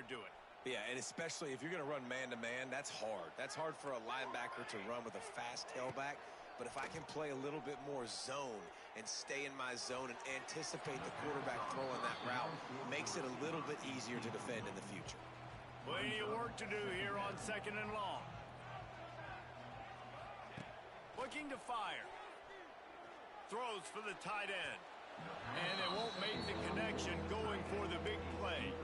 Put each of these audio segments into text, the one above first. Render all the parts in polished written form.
doing. Yeah, and especially if you're going to run man-to-man, that's hard. That's hard for a linebacker to run with a fast tailback. But if I can play a little bit more zone and stay in my zone and anticipate the quarterback throwing that route, it makes it a little bit easier to defend in the future. Plenty of work to do here on 2nd and long. Looking to fire. Throws for the tight end. And they won't make the connection going for the big play.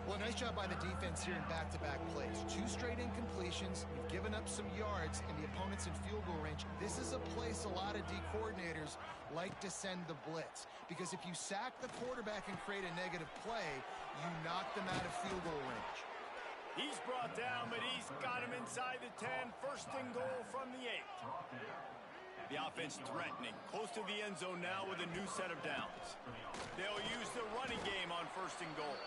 Well, nice job by the defense here in back-to-back plays. 2 straight incompletions. You've given up some yards, and the opponent's in field goal range. This is a place a lot of D coordinators like to send the blitz, because if you sack the quarterback and create a negative play, you knock them out of field goal range. He's brought down, but he's got him inside the 10. 1st and goal from the 8. The offense threatening, close to the end zone now with a new set of downs. They'll use the running game on 1st and goal.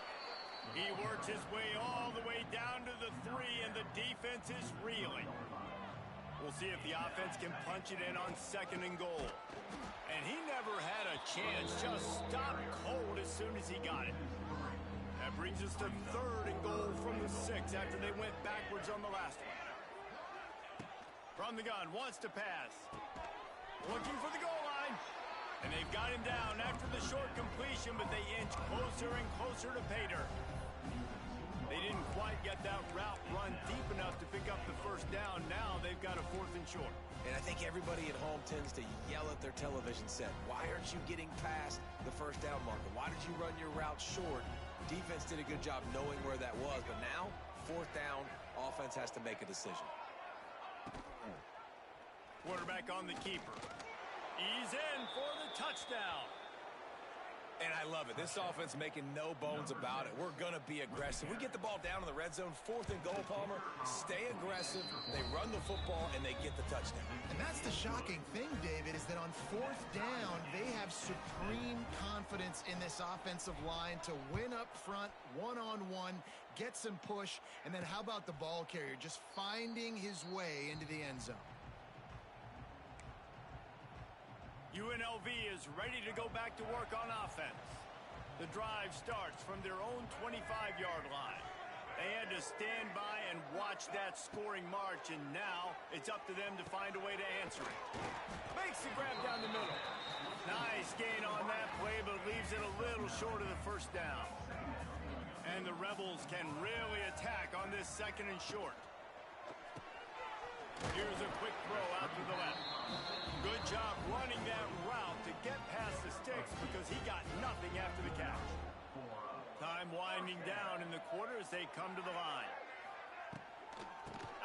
He works his way all the way down to the 3, and the defense is reeling. We'll see if the offense can punch it in on 2nd and goal. And he never had a chance, just stopped cold as soon as he got it. That brings us to 3rd and goal from the 6 after they went backwards on the last one. From the gun, wants to pass. Looking for the goal line. And they've got him down after the short completion, but they inch closer and closer to pay dirt. They didn't quite get that route run deep enough to pick up the 1st down. Now they've got a 4th and short. And I think everybody at home tends to yell at their television set, why aren't you getting past the 1st down marker? Why did you run your route short? Defense did a good job knowing where that was, but now, 4th down, offense has to make a decision. Quarterback on the keeper. He's in for the touchdown. And I love it. This offense making no bones about it. We're going to be aggressive. We get the ball down in the red zone, 4th and goal, Palmer. Stay aggressive. They run the football, and they get the touchdown. And that's the shocking thing, David, is that on 4th down, they have supreme confidence in this offensive line to win up front, one-on-one, get some push, and then how about the ball carrier just finding his way into the end zone? UNLV is ready to go back to work on offense. The drive starts from their own 25-yard line. They had to stand by and watch that scoring march, and now it's up to them to find a way to answer it. Makes the grab down the middle. Nice gain on that play, but leaves it a little short of the 1st down. And the Rebels can really attack on this 2nd and short. Here's a quick throw out to the left. Good job running that route to get past the sticks because he got nothing after the catch. Time winding down in the quarter as they come to the line.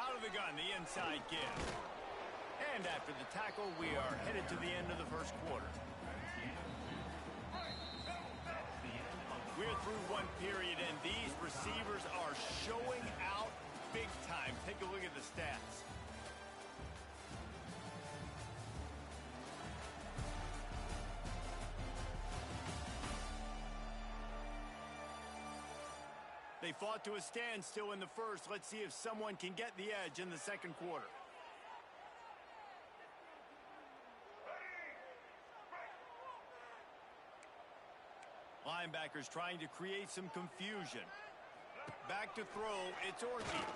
Out of the gun, the inside give. And after the tackle, we are headed to the end of the 1st quarter. We're through one period, and these receivers are showing out big time. Take a look at the stats. They fought to a standstill in the 1st. Let's see if someone can get the edge in the 2nd quarter. Linebackers trying to create some confusion. Back to throw, it's Orchie.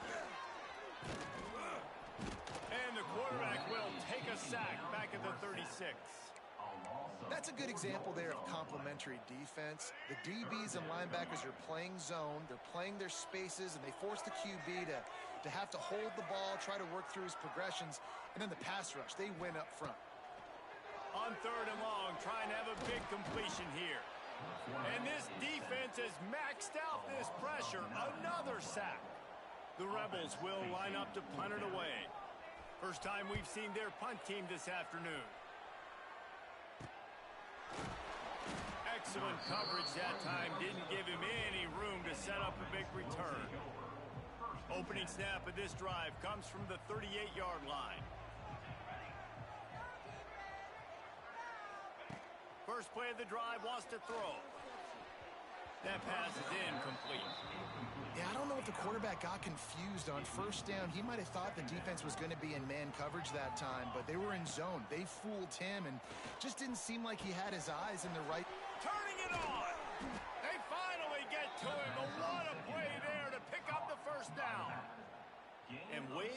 And the quarterback will take a sack back at the 36. That's a good example there of complementary defense. The DBs and linebackers are playing zone, they're playing their spaces, and they force the QB to have to hold the ball, try to work through his progressions, and then the pass rush, they win up front. On 3rd and long, trying to have a big completion here. And this defense has maxed out this pressure. Another sack. The Rebels will line up to punt it away. First time we've seen their punt team this afternoon. Excellent coverage that time. Didn't give him any room to set up a big return. Opening snap of this drive comes from the 38-yard line. First play of the drive, wants to throw. That pass is incomplete. Yeah, I don't know if the quarterback got confused on 1st down. He might have thought the defense was going to be in man coverage that time, but they were in zone. They fooled him and just didn't seem like he had his eyes in the right. Turning it on. They finally get to him, but what a play there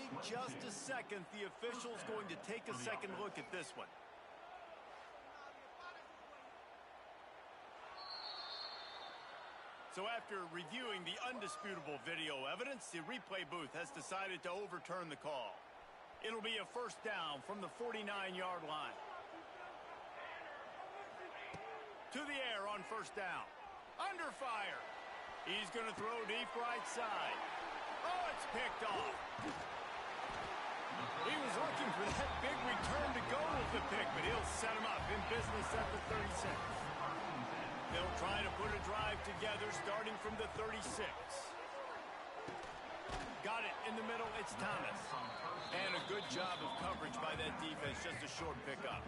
Wait just a second. The official's going to take a second look at this one. So after reviewing the undisputable video evidence, the replay booth has decided to overturn the call. It'll be a first down from the 49-yard line. To the air on first down. Under fire. He's going to throw deep right side. Oh, it's picked off. He was looking for that big return to go with the pick, but he'll set him up in business at the 36. They'll try to put a drive together starting from the 36. Got it in the middle, it's Thomas. And a good job of coverage by that defense, just a short pickup.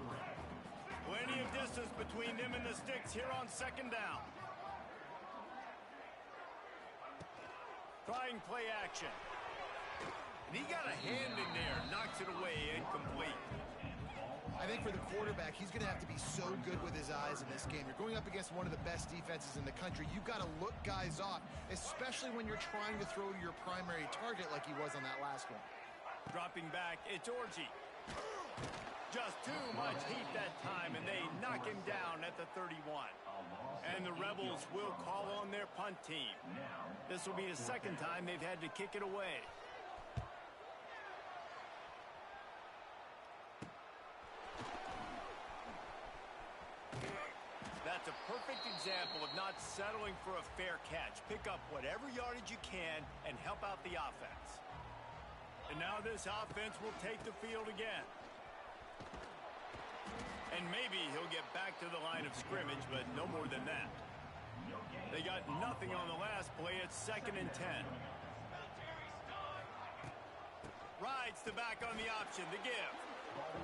Plenty of distance between them and the sticks here on second down. Trying play action. And he got a hand in there, knocks it away, incomplete. I think for the quarterback, he's going to have to be so good with his eyes in this game. You're going up against one of the best defenses in the country. You've got to look guys off, especially when you're trying to throw to your primary target like he was on that last one. Dropping back, it's Orji. Just too much heat that time, and they knock him down at the 31. And the Rebels will call on their punt team. This will be the second time they've had to kick it away. That's a perfect example of not settling for a fair catch. Pick up whatever yardage you can and help out the offense. And now this offense will take the field again. And maybe he'll get back to the line of scrimmage, but no more than that. They got nothing on the last play. It's 2nd and 10. Rides the back on the option, the give.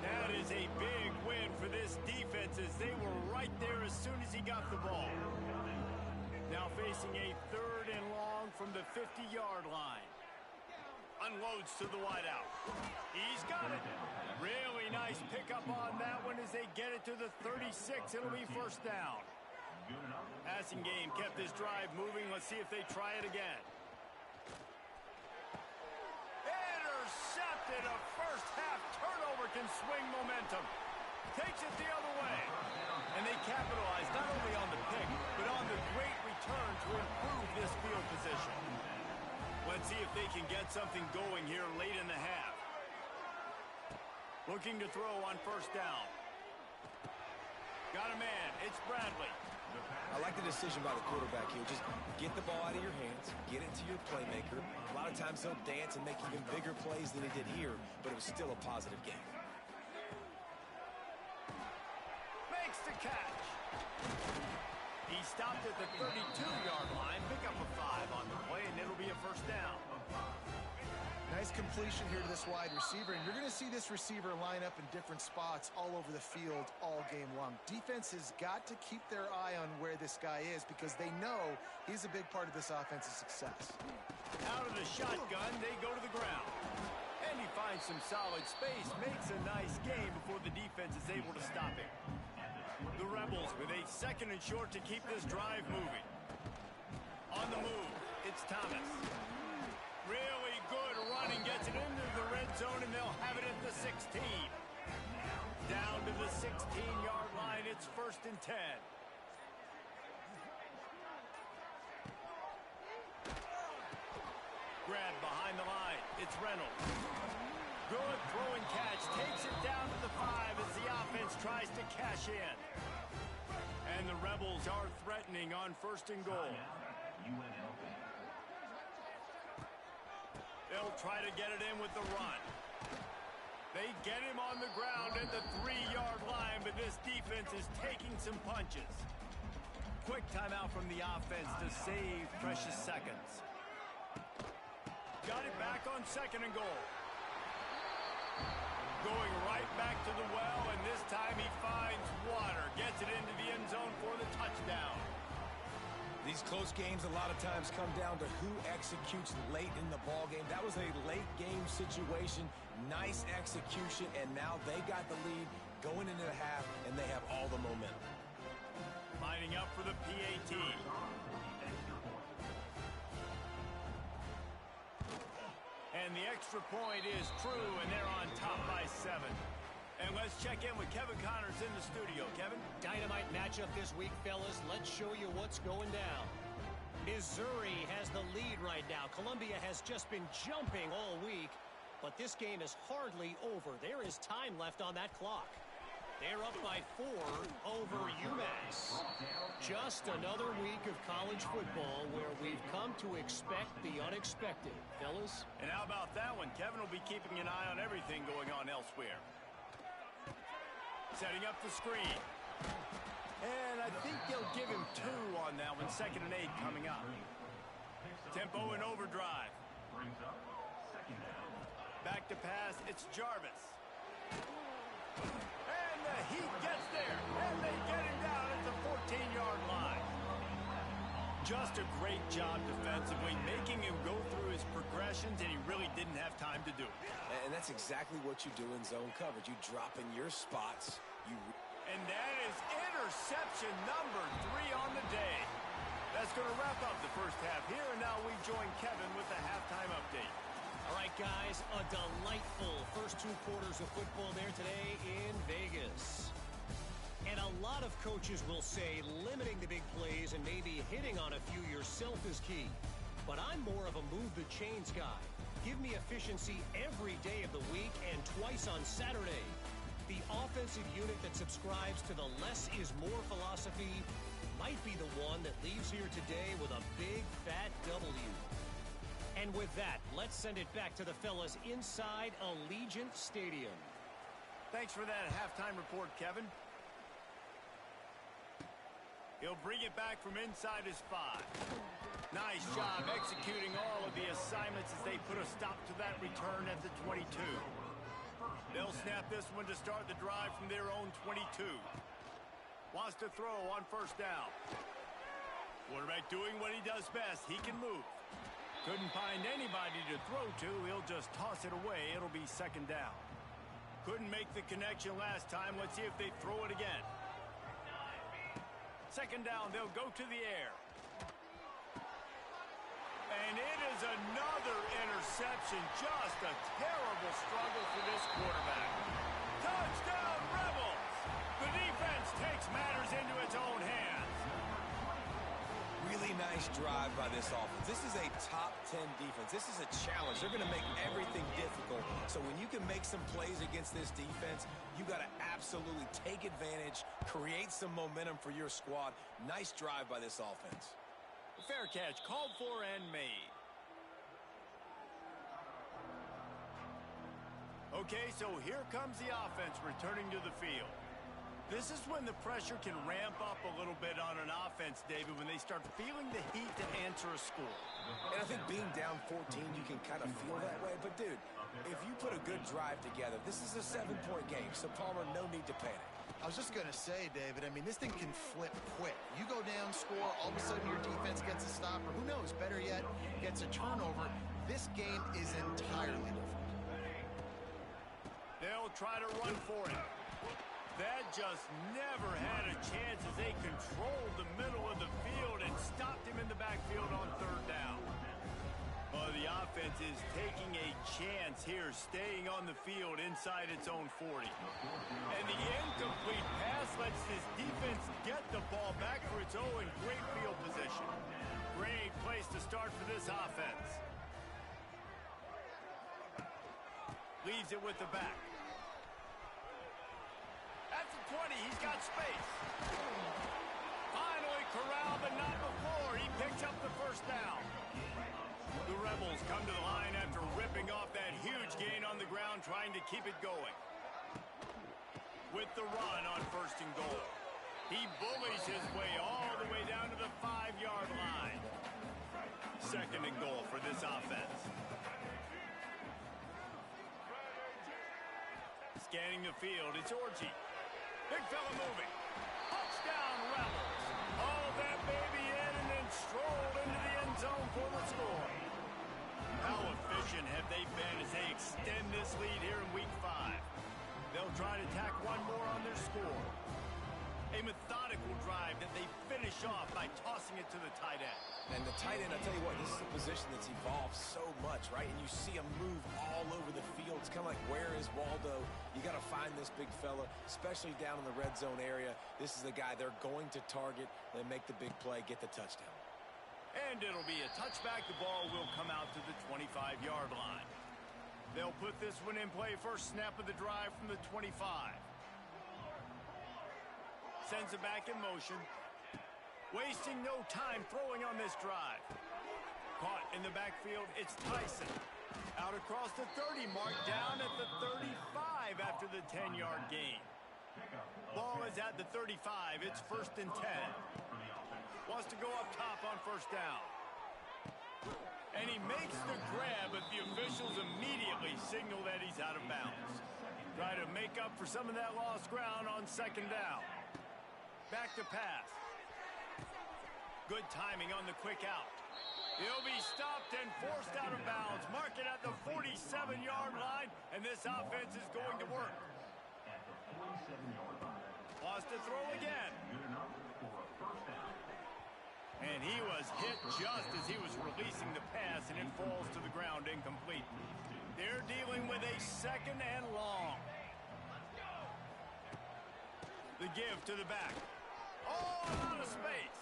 That is a big win for this defense as they were right there as soon as he got the ball. Now facing a 3rd and long from the 50-yard line. Unloads to the wideout. He's got it. Really nice pickup on that one as they get it to the 36. It'll be first down. Passing game kept this drive moving. Let's see if they try it again. Intercepted. A first-half turnover can swing momentum. Takes it the other way. And they capitalize not only on the pick, but on the great return to improve this field position. Let's see if they can get something going here late in the half. Looking to throw on first down. Got a man. It's Bradley. I like the decision by the quarterback here. Just get the ball out of your hands, get it to your playmaker. A lot of times he'll dance and make even bigger plays than he did here, but it was still a positive game. Makes the catch. He stopped at the 32-yard line. Pick up a 5 on the play, and it'll be a first down. Nice completion here to this wide receiver, and you're going to see this receiver line up in different spots all over the field all game long. Defense has got to keep their eye on where this guy is because they know he's a big part of this offense's success. Out of the shotgun, they go to the ground. And he finds some solid space, makes a nice game before the defense is able to stop him. The Rebels with a 2nd and short to keep this drive moving. On the move, it's Thomas. Really good running, gets it into the red zone, and they'll have it at the 16. Down to the 16-yard line, it's 1st and 10. Grab behind the line, it's Reynolds. Good throwing catch, takes it down to the 5 as the offense tries to cash in. And the Rebels are threatening on 1st and goal. They'll try to get it in with the run. They get him on the ground at the 3-yard line, but this defense is taking some punches. Quick timeout from the offense to save precious seconds. Got it back on 2nd and goal. Going right back to the well, and this time he finds water. Gets it into the end zone for the touchdown. These close games a lot of times come down to who executes late in the ball game. That was a late game situation. Nice execution, and now they got the lead going into the half, and they have all the momentum. Lining up for the PAT. And And the extra point is true, and they're on top by 7. And let's check in with Kevin Connors in the studio. Kevin? Dynamite matchup this week, fellas. Let's show you what's going down. Missouri has the lead right now. Columbia has just been jumping all week, but this game is hardly over. There is time left on that clock. They're up by 4 over UMass. Just another week of college football where we've come to expect the unexpected, fellas. And how about that one? Kevin will be keeping an eye on everything going on elsewhere. Setting up the screen. And I think they'll give him 2 on that one. 2nd and 8 coming up. Tempo and overdrive. Back to pass. It's Jarvis. And the Heat gets there. And they get him down at the 14-yard line. Just a great job defensively, making him go through his progressions, and he really didn't have time to do it. And that's exactly what you do in zone coverage. You drop in your spots. And that is interception number 3 on the day. That's going to wrap up the first half here, and now we join Kevin with the halftime update. All right, guys, a delightful first 2 quarters of football there today in Vegas. And a lot of coaches will say limiting the big plays and maybe hitting on a few yourself is key. But I'm more of a move the chains guy. Give me efficiency every day of the week and twice on Saturday. The offensive unit that subscribes to the less is more philosophy might be the one that leaves here today with a big fat W. And with that, let's send it back to the fellas inside Allegiant Stadium. Thanks for that halftime report, Kevin. He'll bring it back from inside his 5. Nice job executing all of the assignments as they put a stop to that return at the 22. They'll snap this one to start the drive from their own 22. Wants to throw on first down. Quarterback doing what he does best. He can move. Couldn't find anybody to throw to. He'll just toss it away. It'll be 2nd down. Couldn't make the connection last time. Let's see if they throw it again. 2nd down. They'll go to the air. And it is another interception. Just a terrible struggle for this quarterback. Touchdown, Rebels! The defense takes matters into its own hands. Really nice drive by this offense. This is a top 10 defense. This is a challenge. They're going to make everything difficult. So when you can make some plays against this defense, you got to absolutely take advantage, create some momentum for your squad. Nice drive by this offense. Fair catch, called for and made. Okay, so here comes the offense returning to the field. This is when the pressure can ramp up a little bit on an offense, David, when they start feeling the heat to answer a score. And I think being down 14, you can kind of feel that way. But, dude, if you put a good drive together, this is a 7-point game. So, Palmer, no need to panic. I was just going to say, David, I mean, this thing can flip quick. You go down, score, all of a sudden your defense gets a stop, or who knows, better yet, gets a turnover. This game is entirely different. They'll try to run for it. That just never had a chance as they controlled the middle of the field and stopped him in the backfield on 3rd down. The offense is taking a chance here, staying on the field inside its own 40. And the incomplete pass lets this defense get the ball back for its own great field position. Great place to start for this offense. Leaves it with the back. At the 20, he's got space. Finally corralled, but not before. He picks up the 1st down. The Rebels come to the line after ripping off that huge gain on the ground, trying to keep it going. With the run on 1st and goal. He bullies his way all the way down to the 5-yard line. 2nd and goal for this offense. Scanning the field, it's Orji. Big fella moving. Touchdown, Rebels. Hauled that baby in and then strolled into the end zone for the score. How efficient have they been as they extend this lead here in Week 5? They'll try to tack one more on their score. A methodical drive that they finish off by tossing it to the tight end. And the tight end, I tell you what, this is a position that's evolved so much, right? And you see him move all over the field. It's kind of like, where is Waldo? You got to find this big fella, especially down in the red zone area. This is the guy they're going to target and make the big play, get the touchdown. And it'll be a touchback. The ball will come out to the 25-yard line. They'll put this one in play. First snap of the drive from the 25. Sends it back in motion. Wasting no time throwing on this drive. Caught in the backfield, it's Tyson. Out across the 30 mark, down at the 35 after the 10-yard gain. Ball is at the 35. It's 1st and 10. Wants to go up top on first down. And he makes the grab, but the officials immediately signal that he's out of bounds. Try to make up for some of that lost ground on 2nd down. Back to pass. Good timing on the quick out. He'll be stopped and forced out of bounds. Mark it at the 47-yard line, and this offense is going to work. Wants to throw again. And he was hit just as he was releasing the pass, and it falls to the ground incomplete. They're dealing with a 2nd and long. The give to the back. Oh, a lot of space.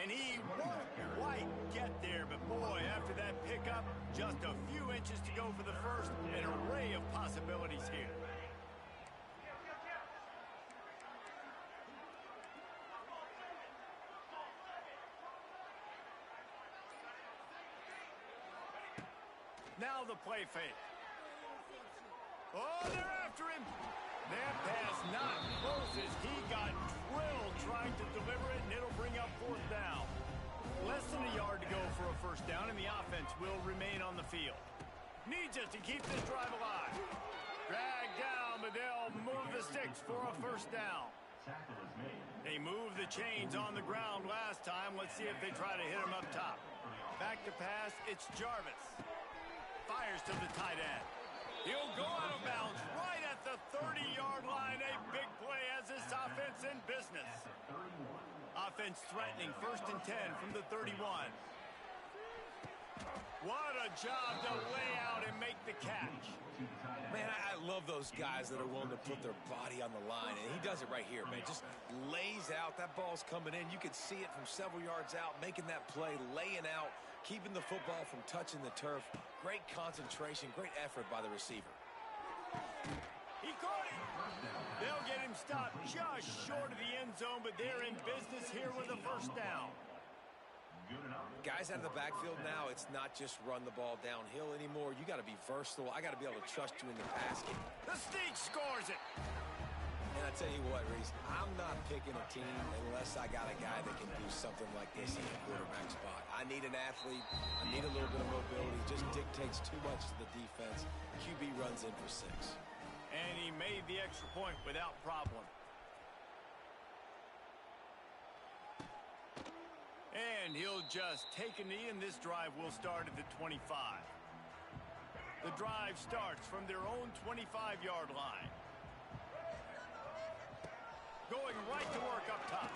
And he won't quite get there, but boy, after that pickup, just a few inches to go for the first. An array of possibilities here. Now the play fake. Oh, they're after him. That pass not close as he got drilled trying to deliver it, and it'll bring up 4th down. Less than a yard to go for a first down, and the offense will remain on the field. Needs it to keep this drive alive. Drag down, but they'll move the sticks for a first down. They moved the chains on the ground last time. Let's see if they try to hit him up top. Back to pass, it's Jarvis. Fires to the tight end. He'll go out of bounds right at the 30-yard line. A big play as this offense in business. Offense threatening 1st and 10 from the 31. What a job to lay out and make the catch. Man, I love those guys that are willing to put their body on the line, and he does it right here, man. Just lays out. That ball's coming in. You can see it from several yards out, making that play, laying out, keeping the football from touching the turf. Great concentration, great effort by the receiver. He caught it. They'll get him stopped just short of the end zone, but they're in business here with a first down. Guys out of the backfield now, it's not just run the ball downhill anymore. You got to be versatile. I got to be able to trust you in the pass game. The sneak scores it. And I tell you what, Reese, I'm not picking a team unless I got a guy that can do something like this in the quarterback spot. I need an athlete. I need a little bit of mobility. Just dictates too much to the defense. QB runs in for 6. And he made the extra point without problem. And he'll just take a knee, and this drive will start at the 25. The drive starts from their own 25-yard line. Going right to work up top.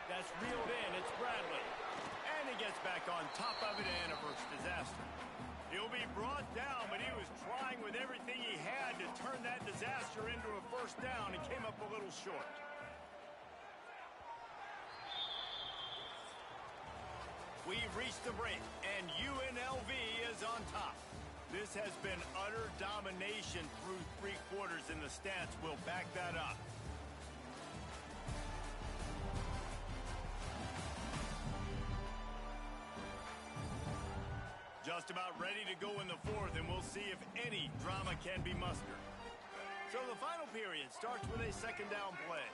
That's reeled in. It's Bradley. And he gets back on top of it and averts disaster. He'll be brought down, but he was trying with everything he had to turn that disaster into a first down and came up a little short. We've reached the break, and UNLV is on top. This has been utter domination through 3 quarters, and the stats will back that up. Just about ready to go in the 4th, and we'll see if any drama can be mustered. So the final period starts with a 2nd down play.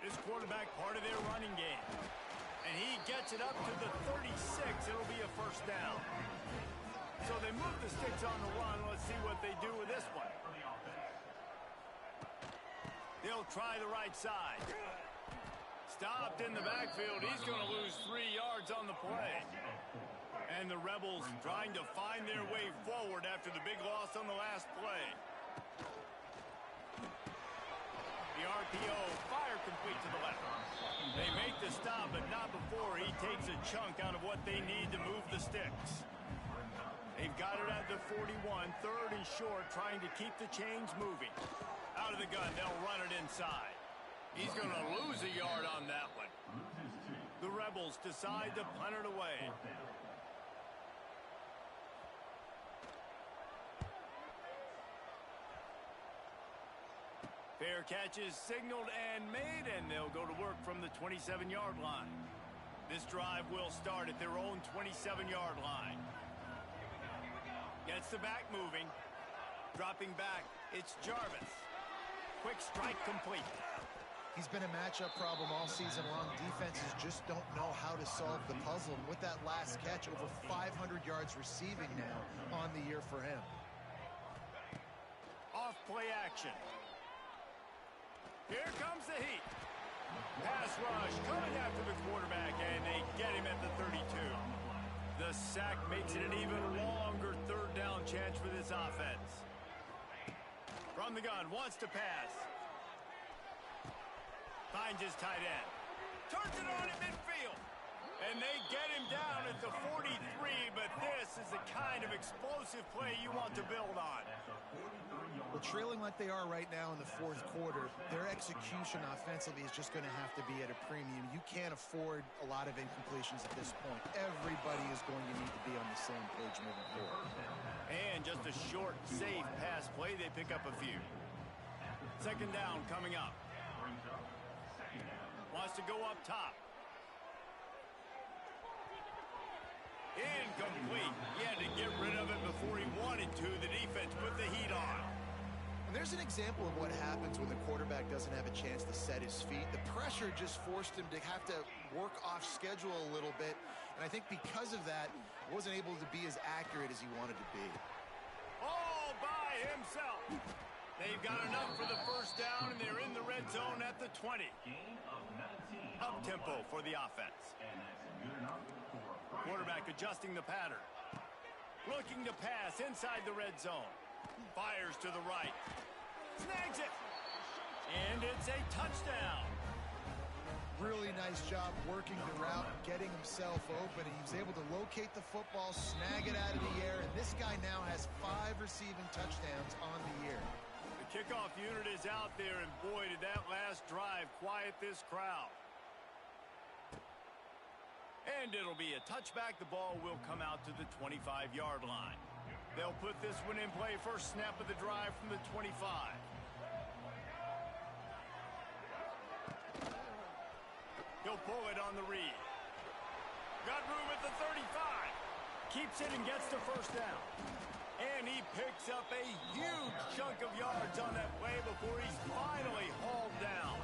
This quarterback part of their running game. And he gets it up to the 36. It'll be a first down. So they move the sticks on the run. Let's see what they do with this one. They'll try the right side. Stopped in the backfield. He's going to lose 3 yards on the play. And the Rebels trying to find their way forward after the big loss on the last play. the RPO, fire complete to the left. They make the stop, but not before he takes a chunk out of what they need to move the sticks. They've got it at the 41, third and short, trying to keep the chains moving. Out of the gun, they'll run it inside. He's going to lose a yard on that one. The Rebels decide to punt it away. Fair catch is signaled and made, and they'll go to work from the 27-yard line. This drive will start at their own 27-yard line. Gets the back moving. Dropping back, it's Jarvis. Quick strike complete. He's been a matchup problem all season long. Defenses just don't know how to solve the puzzle. And with that last catch, over 500 yards receiving now on the year for him. Off play action. Here comes the heat. Pass rush coming after the quarterback, and they get him at the 32. The sack makes it an even longer third down chance for this offense. From the gun, wants to pass. Finds his tight end. Turns it on in midfield. And they get him down at the 43, but this is the kind of explosive play you want to build on. Well, trailing like they are right now in the fourth quarter, their execution offensively is just going to have to be at a premium. You can't afford a lot of incompletions at this point. Everybody is going to need to be on the same page moving forward. And just a short, safe pass play, they pick up a few. Second down coming up. Wants to go up top. Incomplete. He had to get rid of it before he wanted to. The defense put the heat on. And there's an example of what happens when the quarterback doesn't have a chance to set his feet. The pressure just forced him to have to work off schedule a little bit. And I think because of that, he wasn't able to be as accurate as he wanted to be. All by himself. They've got enough for the first down, and they're in the red zone at the 20. Up-tempo for the offense. Quarterback adjusting the pattern. Looking to pass inside the red zone. Fires to the right. Snags it. And it's a touchdown. Really nice job working the route, getting himself open. He was able to locate the football, snag it out of the air, and this guy now has 5 receiving touchdowns on the year. The kickoff unit is out there, and boy, did that last drive quiet this crowd. And it'll be a touchback. The ball will come out to the 25-yard line. They'll put this one in play. First snap of the drive from the 25. He'll pull it on the read. Got room at the 35. Keeps it and gets the first down. And he picks up a huge chunk of yards on that play before he's finally hauled down.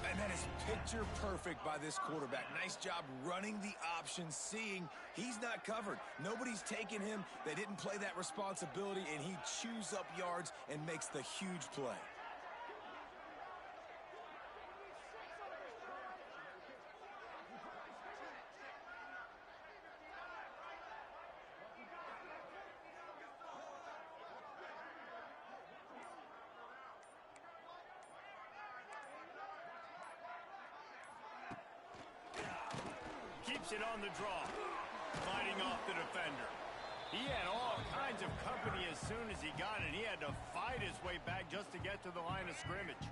And that is picture perfect by this quarterback. Nice job running the option, seeing he's not covered. Nobody's taking him. They didn't play that responsibility, and he chews up yards and makes the huge play. Keeps it on the draw. Fighting off the defender. He had all kinds of company as soon as he got it. He had to fight his way back just to get to the line of scrimmage.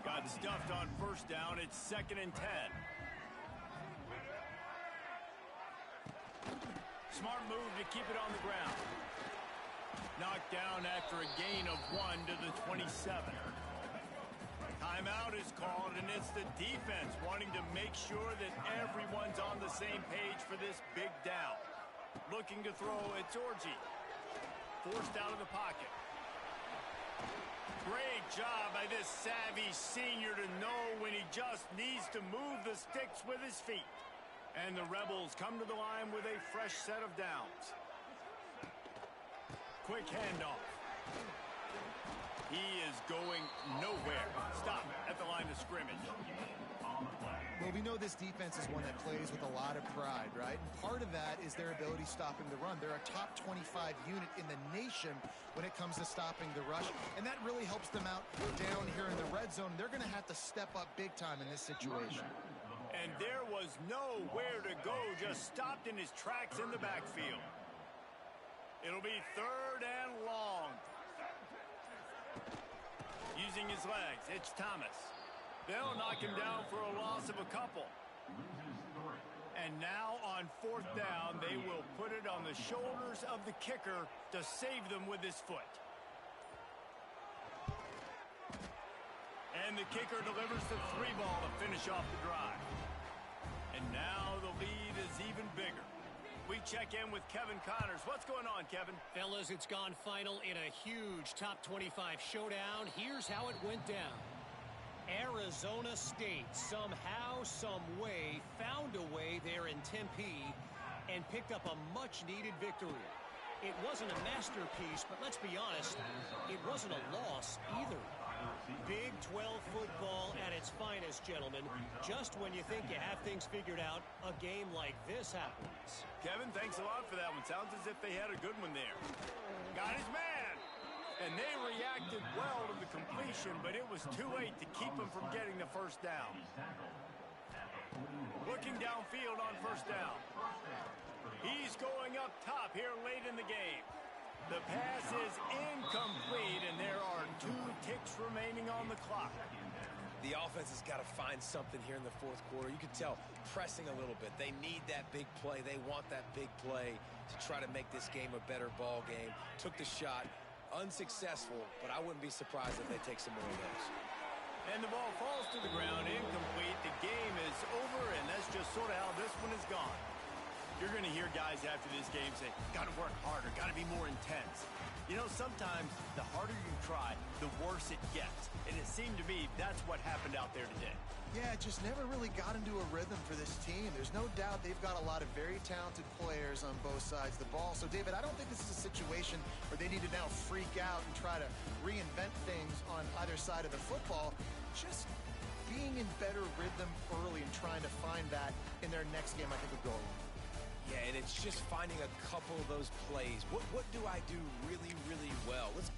Got stuffed on first down. It's 2nd and 10. Smart move to keep it on the ground. Knocked down after a gain of 1 to the 27. Timeout is called, and it's the defense wanting to make sure that everyone's on the same page for this big down. Looking to throw, it's Orji. Forced out of the pocket. Great job by this savvy senior to know when he just needs to move the sticks with his feet. And the Rebels come to the line with a fresh set of downs. Quick handoff. He is going nowhere. Stop at the line of scrimmage. Moving know this defense is one that plays with a lot of pride, right? And part of that is their ability stopping the run. They're a top 25 unit in the nation when it comes to stopping the rush, and that really helps them out down here in the red zone. They're going to have to step up big time in this situation. And there was nowhere to go, just stopped in his tracks in the backfield. It'll be 3rd and long. Using his legs, it's Thomas. They'll knock him down for a loss of a couple. And now on 4th down, they will put it on the shoulders of the kicker to save them with his foot. And the kicker delivers the 3-ball to finish off the drive. And now the lead is even bigger. We check in with Kevin Connors. What's going on, Kevin? Fellas, it's gone final in a huge top 25 showdown. Here's how it went down. Arizona State somehow, some way, found a way there in Tempe and picked up a much-needed victory. It wasn't a masterpiece, but let's be honest, it wasn't a loss either. Big 12 football at its finest, gentlemen. Just when you think you have things figured out, a game like this happens. Kevin, thanks a lot for that one. Sounds as if they had a good one there. Got his man! And they reacted well to the completion, but it was too late to keep him from getting the first down. Looking downfield on first down. He's going up top here late in the game. The pass is incomplete, and there are 2 ticks remaining on the clock. The offense has got to find something here in the 4th quarter. You can tell pressing a little bit. They need that big play. They want that big play to try to make this game a better ball game. Took the shot. Unsuccessful, but I wouldn't be surprised if they take some more of those. And the ball falls to the ground, incomplete. The game is over, and that's just sort of how this one is gone. You're going to hear guys after this game say, got to work harder, got to be more intense. You know, sometimes the harder you try, the worse it gets. And it seemed to me that's what happened out there today. Yeah, it just never really got into a rhythm for this team. There's no doubt they've got a lot of very talented players on both sides of the ball. So, David, I don't think this is a situation where they need to now freak out and try to reinvent things on either side of the football. Just being in better rhythm early and trying to find that in their next game, I think, would go a long way. Yeah, and it's just finding a couple of those plays. What do I do really, really well? Let's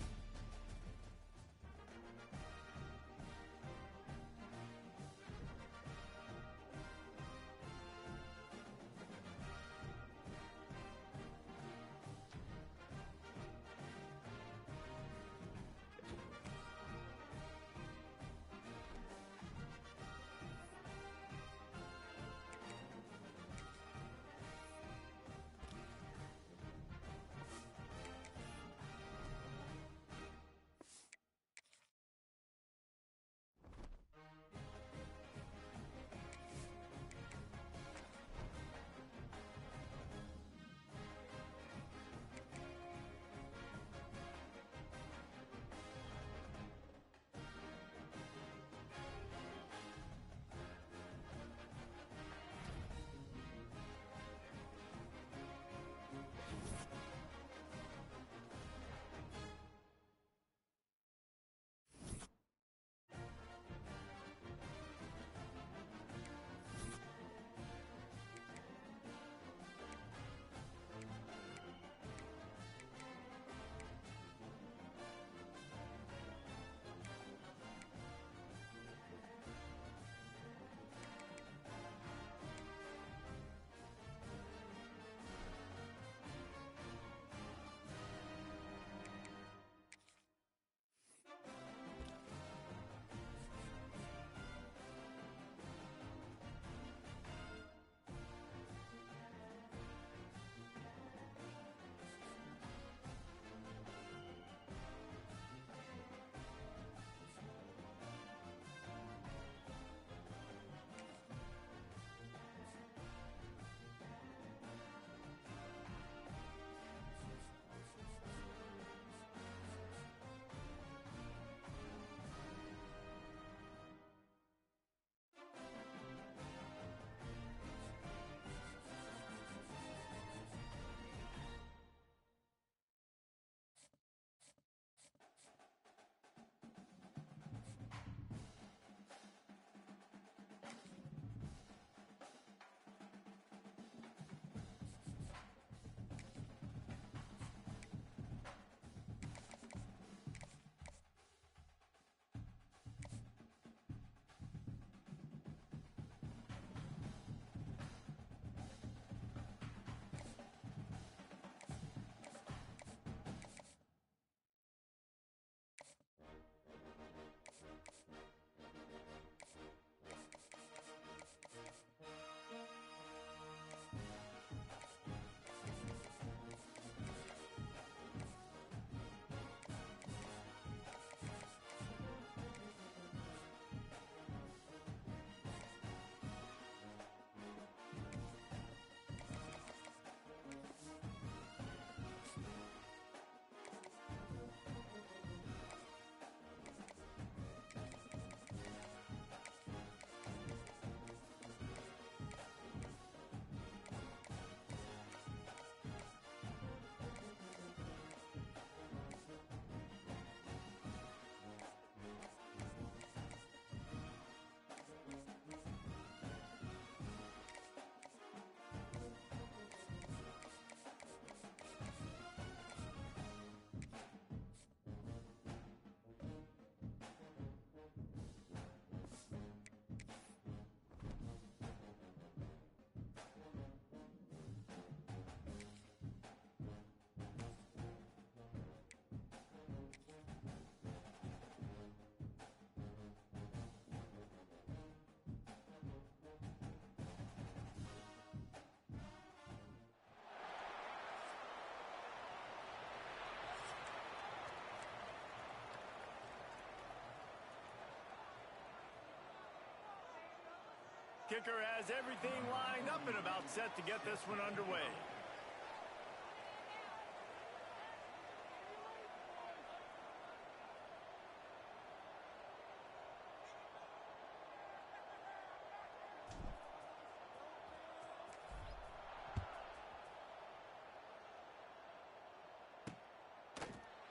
Kicker has everything lined up and about set to get this one underway.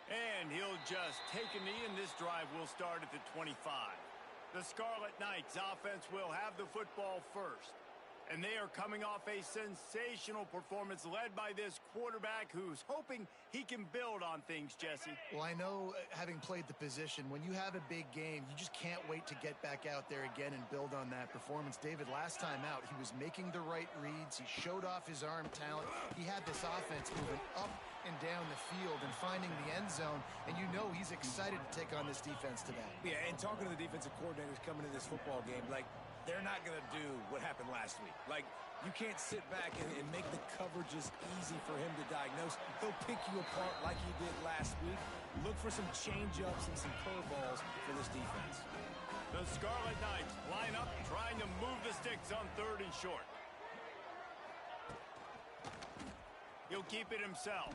And he'll just take a knee, and this drive will start at the 25. The Scarlet Knights offense will have the football first. And they are coming off a sensational performance led by this quarterback who's hoping he can build on things, Jesse. Well, I know, having played the position, when you have a big game, you just can't wait to get back out there again and build on that performance. David, last time out, he was making the right reads. He showed off his arm talent. He had this offense moving up and down the field and finding the end zone, and you know he's excited to take on this defense today. Yeah, and talking to the defensive coordinators coming into this football game, like, they're not going to do what happened last week. Like, you can't sit back and make the coverages easy for him to diagnose. He'll pick you apart like he did last week. Look for some change-ups and some curveballs for this defense. The Scarlet Knights line up, trying to move the sticks on 3rd and short. He'll keep it himself.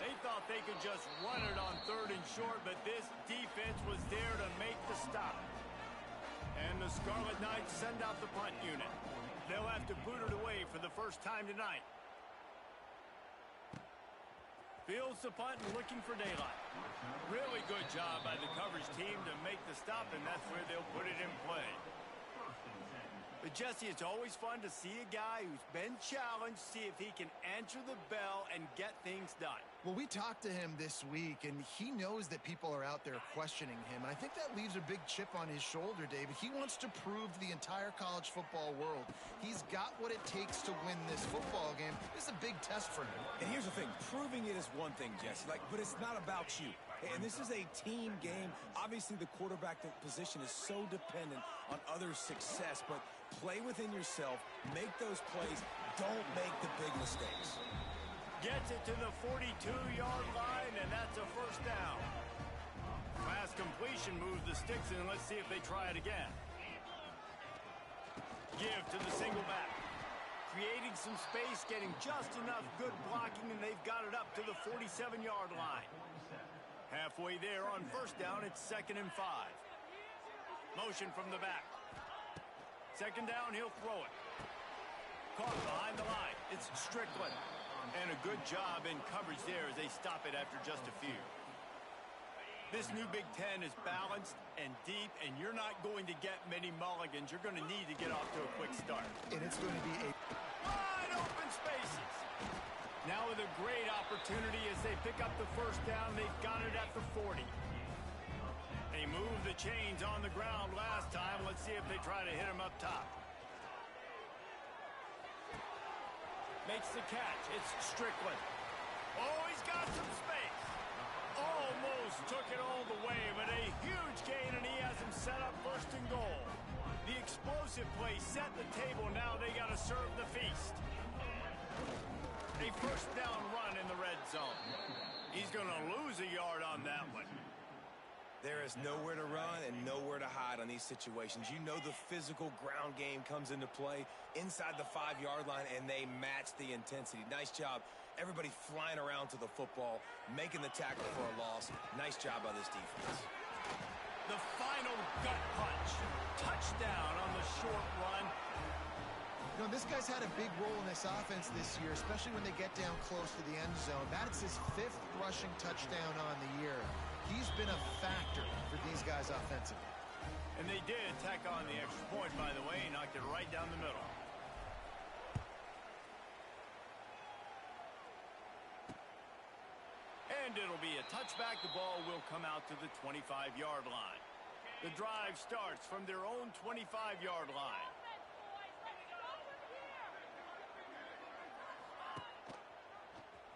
They thought they could just run it on 3rd and short, but this defense was there to make the stop. And the Scarlet Knights send out the punt unit. They'll have to boot it away for the first time tonight. Fields the punt and looking for daylight. Really good job by the coverage team to make the stop, and that's where they'll put it in play. But, Jesse, it's always fun to see a guy who's been challenged, see if he can answer the bell and get things done. Well, we talked to him this week, and he knows that people are out there questioning him. And I think that leaves a big chip on his shoulder, David. He wants to prove to the entire college football world he's got what it takes to win this football game. This is a big test for him. And here's the thing. Proving it is one thing, Jesse, but it's not about you. And this is a team game. Obviously, the quarterback position is so dependent on others' success, but play within yourself, make those plays, don't make the big mistakes. Gets it to the 42-yard line, and that's a first down. Pass completion moves the sticks, and let's see if they try it again. Give to the single back. Creating some space, getting just enough good blocking, and they've got it up to the 47-yard line. Halfway there on first down, it's 2nd and 5. Motion from the back. 2nd down, he'll throw it. Caught behind the line. It's Strickland. And a good job in coverage there as they stop it after just a few. This new Big Ten is balanced and deep, and you're not going to get many mulligans. You're going to need to get off to a quick start. And it's going to be a wide open spaces. Now with a great opportunity as they pick up the first down. They've got it at the 40. They moved the chains on the ground last time. Let's see if they try to hit him up top. Makes the catch. It's Strickland. Oh, he's got some space. Almost took it all the way, but a huge gain, and he has him set up 1st and goal. The explosive play set the table. Now they got to serve the feast. A first down run in the red zone. He's going to lose a yard on that one. There is nowhere to run and nowhere to hide on these situations. You know the physical ground game comes into play inside the 5-yard line, and they match the intensity. Nice job. Everybody flying around to the football, making the tackle for a loss. Nice job by this defense. The final gut punch. Touchdown on the short run. You know, this guy's had a big role in this offense this year, especially when they get down close to the end zone. That's his 5th rushing touchdown on the year. He's been a factor for these guys offensively. And they did tack on the extra point, by the way. He knocked it right down the middle. And it'll be a touchback. The ball will come out to the 25-yard line. The drive starts from their own 25-yard line.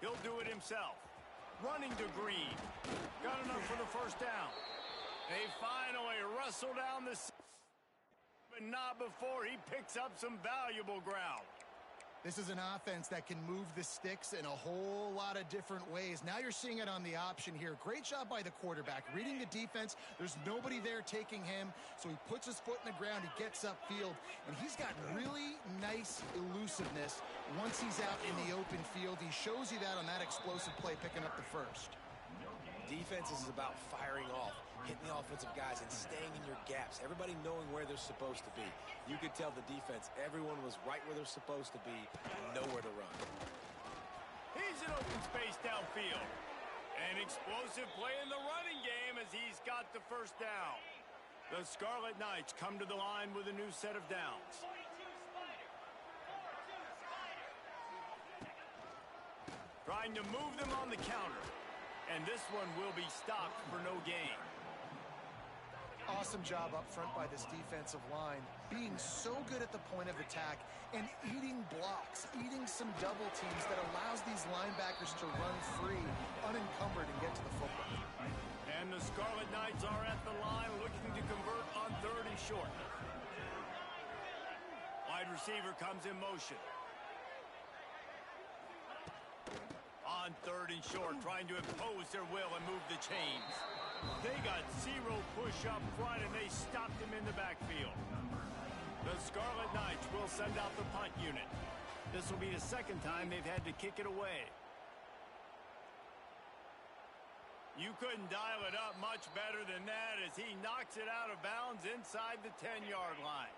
He'll do it himself. Running to Green. Got enough for the first down. They finally wrestle down the... but not before he picks up some valuable ground. This is an offense that can move the sticks in a whole lot of different ways. Now you're seeing it on the option here. Great job by the quarterback. Reading the defense, there's nobody there taking him, so he puts his foot in the ground, he gets upfield, and he's got really nice elusiveness once he's out in the open field. He shows you that on that explosive play, picking up the first. Defense is about firing off, hitting the offensive guys, and staying in your gaps. Everybody knowing where they're supposed to be. You could tell the defense, everyone was right where they're supposed to be, nowhere to run. He's in open space downfield. An explosive play in the running game as he's got the first down. The Scarlet Knights come to the line with a new set of downs. Trying to move them on the counter. And this one will be stopped for no gain. Awesome job up front by this defensive line, being so good at the point of attack and eating blocks, eating some double teams that allows these linebackers to run free, unencumbered, and get to the football. And the Scarlet Knights are at the line looking to convert on 3rd and short. Wide receiver comes in motion. On 3rd and short, trying to impose their will and move the chains. They got 0 push up front, and they stopped him in the backfield. The Scarlet Knights will send out the punt unit. This will be the second time they've had to kick it away. You couldn't dial it up much better than that as he knocks it out of bounds inside the 10-yard line.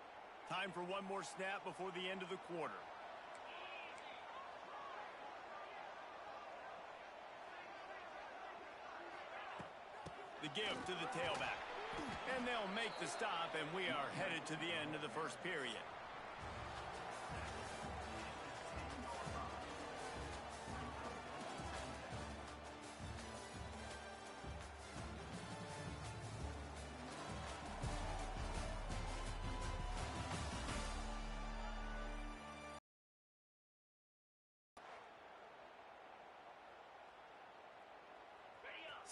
Time for one more snap before the end of the quarter. The give to the tailback. And they'll make the stop, and we are headed to the end of the first period.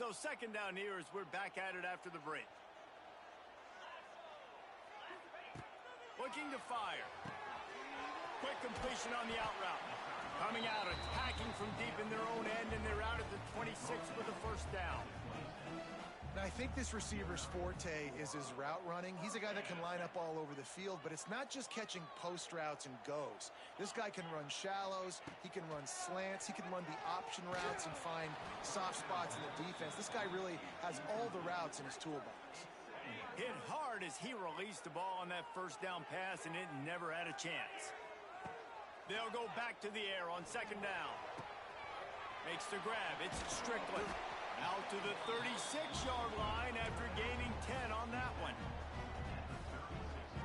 So second down here as we're back at it after the break. Looking to fire. Quick completion on the out route. Coming out, attacking from deep in their own end, and they're out at the 26 with the first down. Now, I think this receiver's forte is his route running. He's a guy that can line up all over the field, but it's not just catching post routes and goes. This guy can run shallows, he can run slants, he can run the option routes and find soft spots in the defense. This guy really has all the routes in his toolbox. Hit hard as he released the ball on that first down pass, and it never had a chance. They'll go back to the air on second down. Makes the grab. It's Strickland. Out to the 36-yard line after gaining 10 on that one.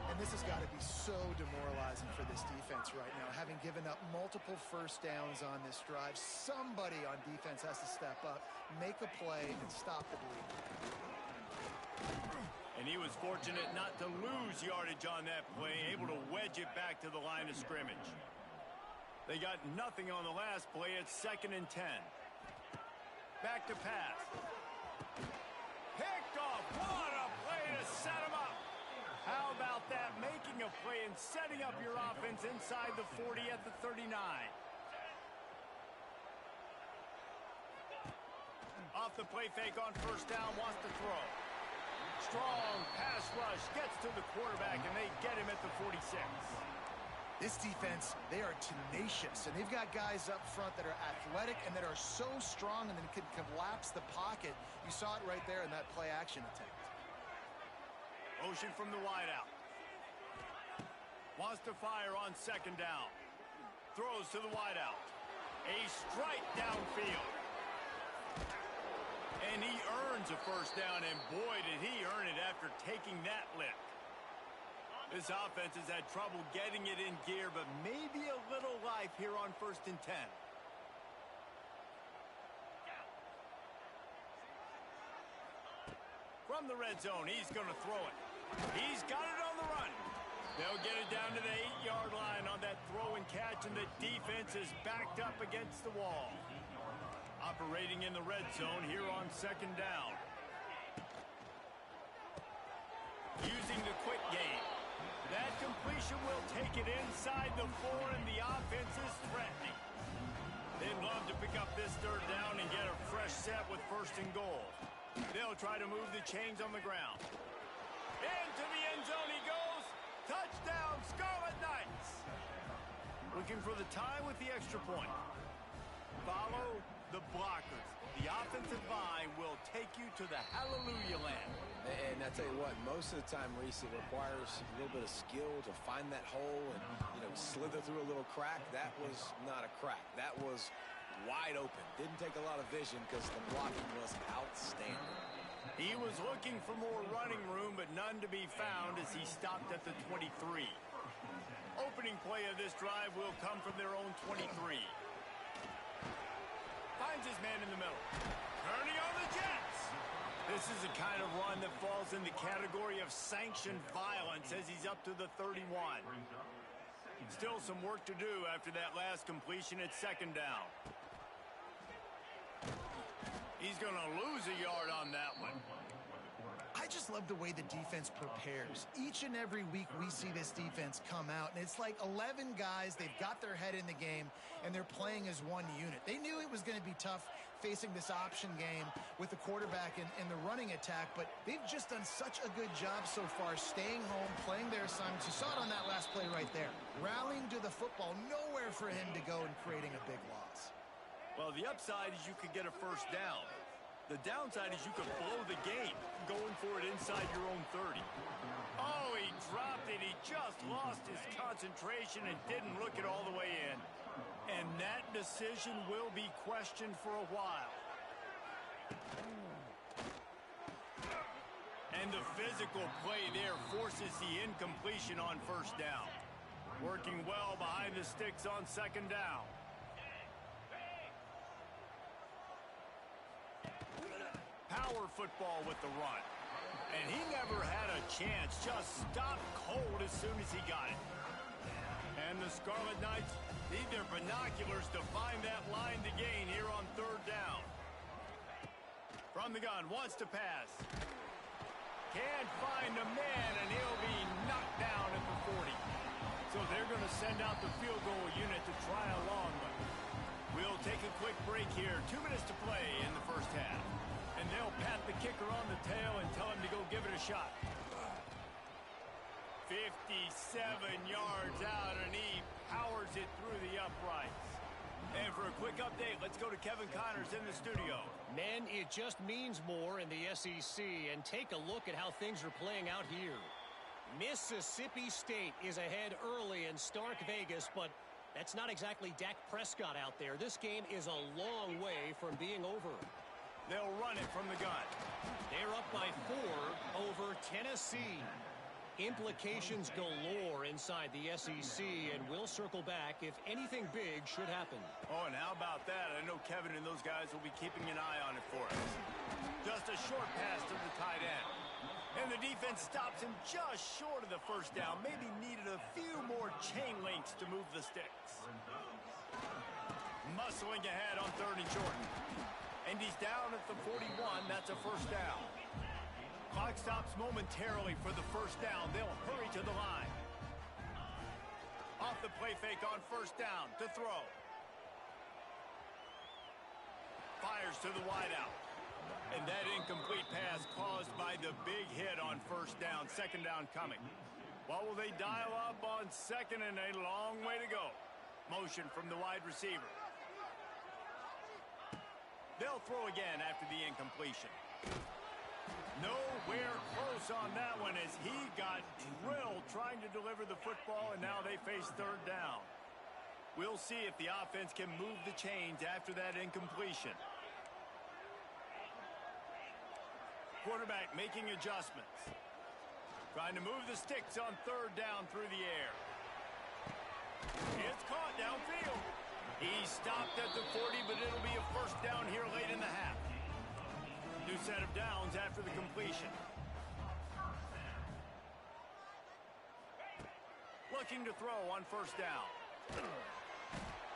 And this has got to be so demoralizing for this defense right now. Having given up multiple first downs on this drive, somebody on defense has to step up, make a play, and stop the bleed. And he was fortunate not to lose yardage on that play, able to wedge it back to the line of scrimmage. They got nothing on the last play. It's 2nd and 10. Back to pass. Picked off. What a play to set him up. How about that? Making a play and setting up your offense inside the 40 at the 39. Off the play fake on first down. Wants to throw. Strong pass rush. Gets to the quarterback, and they get him at the 46. This defense, they are tenacious, and they've got guys up front that are athletic and that are so strong and then can collapse the pocket. You saw it right there in that play-action attempt. Motion from the wideout. Wants to fire on second down. Throws to the wideout. A strike downfield. And he earns a first down, and boy, did he earn it after taking that lick. This offense has had trouble getting it in gear, but maybe a little life here on 1st and 10. From the red zone, he's going to throw it. He's got it on the run. They'll get it down to the 8-yard line on that throw and catch, and the defense is backed up against the wall. Operating in the red zone here on second down. Using the quick game. That completion will take it inside the 4, and the offense is threatening. They'd love to pick up this third down and get a fresh set with 1st and goal. They'll try to move the chains on the ground. Into the end zone he goes. Touchdown, Scarlet Knights. Looking for the tie with the extra point. Follow the blockers. The offensive line will take you to the hallelujah land. And I tell you what, most of the time, Reese, it requires a little bit of skill to find that hole and, slither through a little crack. That was not a crack. That was wide open. Didn't take a lot of vision because the blocking was outstanding. He was looking for more running room, but none to be found as he stopped at the 23. Opening play of this drive will come from their own 23. Finds his man in the middle. Turning on the Jets. This is the kind of run that falls in the category of sanctioned violence as he's up to the 31. Still some work to do after that last completion at 2nd down. He's going to lose a yard on that one. I just love the way the defense prepares. Each and every week we see this defense come out, and it's like 11 guys. They've got their head in the game, and they're playing as one unit. They knew it was going to be tough facing this option game with the quarterback and the running attack, but they've just done such a good job so far staying home, playing their assignments. You saw it on that last play right there. Rallying to the football, nowhere for him to go and creating a big loss. Well, the upside is you could get a 1st down. The downside is you could blow the game going for it inside your own 30. Oh, he dropped it. He just lost his concentration and didn't look it all the way in. And that decision will be questioned for a while. And the physical play there forces the incompletion on 1st down. Working well behind the sticks on 2nd down. Power football with the run. And he never had a chance. Just stopped cold as soon as he got it. And the Scarlet Knights need their binoculars to find that line to gain here on 3rd down. From the gun, wants to pass. Can't find a man, and he'll be knocked down at the 40. So they're going to send out the field goal unit to try a long one. We'll take a quick break here. 2 minutes to play in the 1st half. And they'll pat the kicker on the tail and tell him to go give it a shot. 57 yards out, and he powers it through the uprights. And for a quick update, let's go to Kevin Connors in the studio. Men, it just means more in the SEC, and take a look at how things are playing out here. Mississippi State is ahead early in Stark Vegas, but that's not exactly Dak Prescott out there. This game is a long way from being over. They'll run it from the gun. They're up by 4 over Tennessee. Implications galore inside the SEC, and we'll circle back if anything big should happen. Oh, and how about that? I know Kevin and those guys will be keeping an eye on it for us. Just a short pass to the tight end. And the defense stops him just short of the 1st down. Maybe needed a few more chain links to move the sticks. Muscling ahead on 3rd and short. And he's down at the 41. That's a 1st down. Clock stops momentarily for the 1st down. They'll hurry to the line. Off the play fake on 1st down to throw. Fires to the wideout. And that incomplete pass caused by the big hit on 1st down. 2nd down coming. What will they dial up on 2nd and a long way to go? Motion from the wide receiver. They'll throw again after the incompletion. Nowhere close on that one as he got drilled trying to deliver the football, and now they face 3rd down. We'll see if the offense can move the chains after that incompletion. Quarterback making adjustments. Trying to move the sticks on 3rd down through the air. It's caught downfield. He stopped at the 40, but it'll be a 1st down here late in the half. New set of downs after the completion. Looking to throw on 1st down.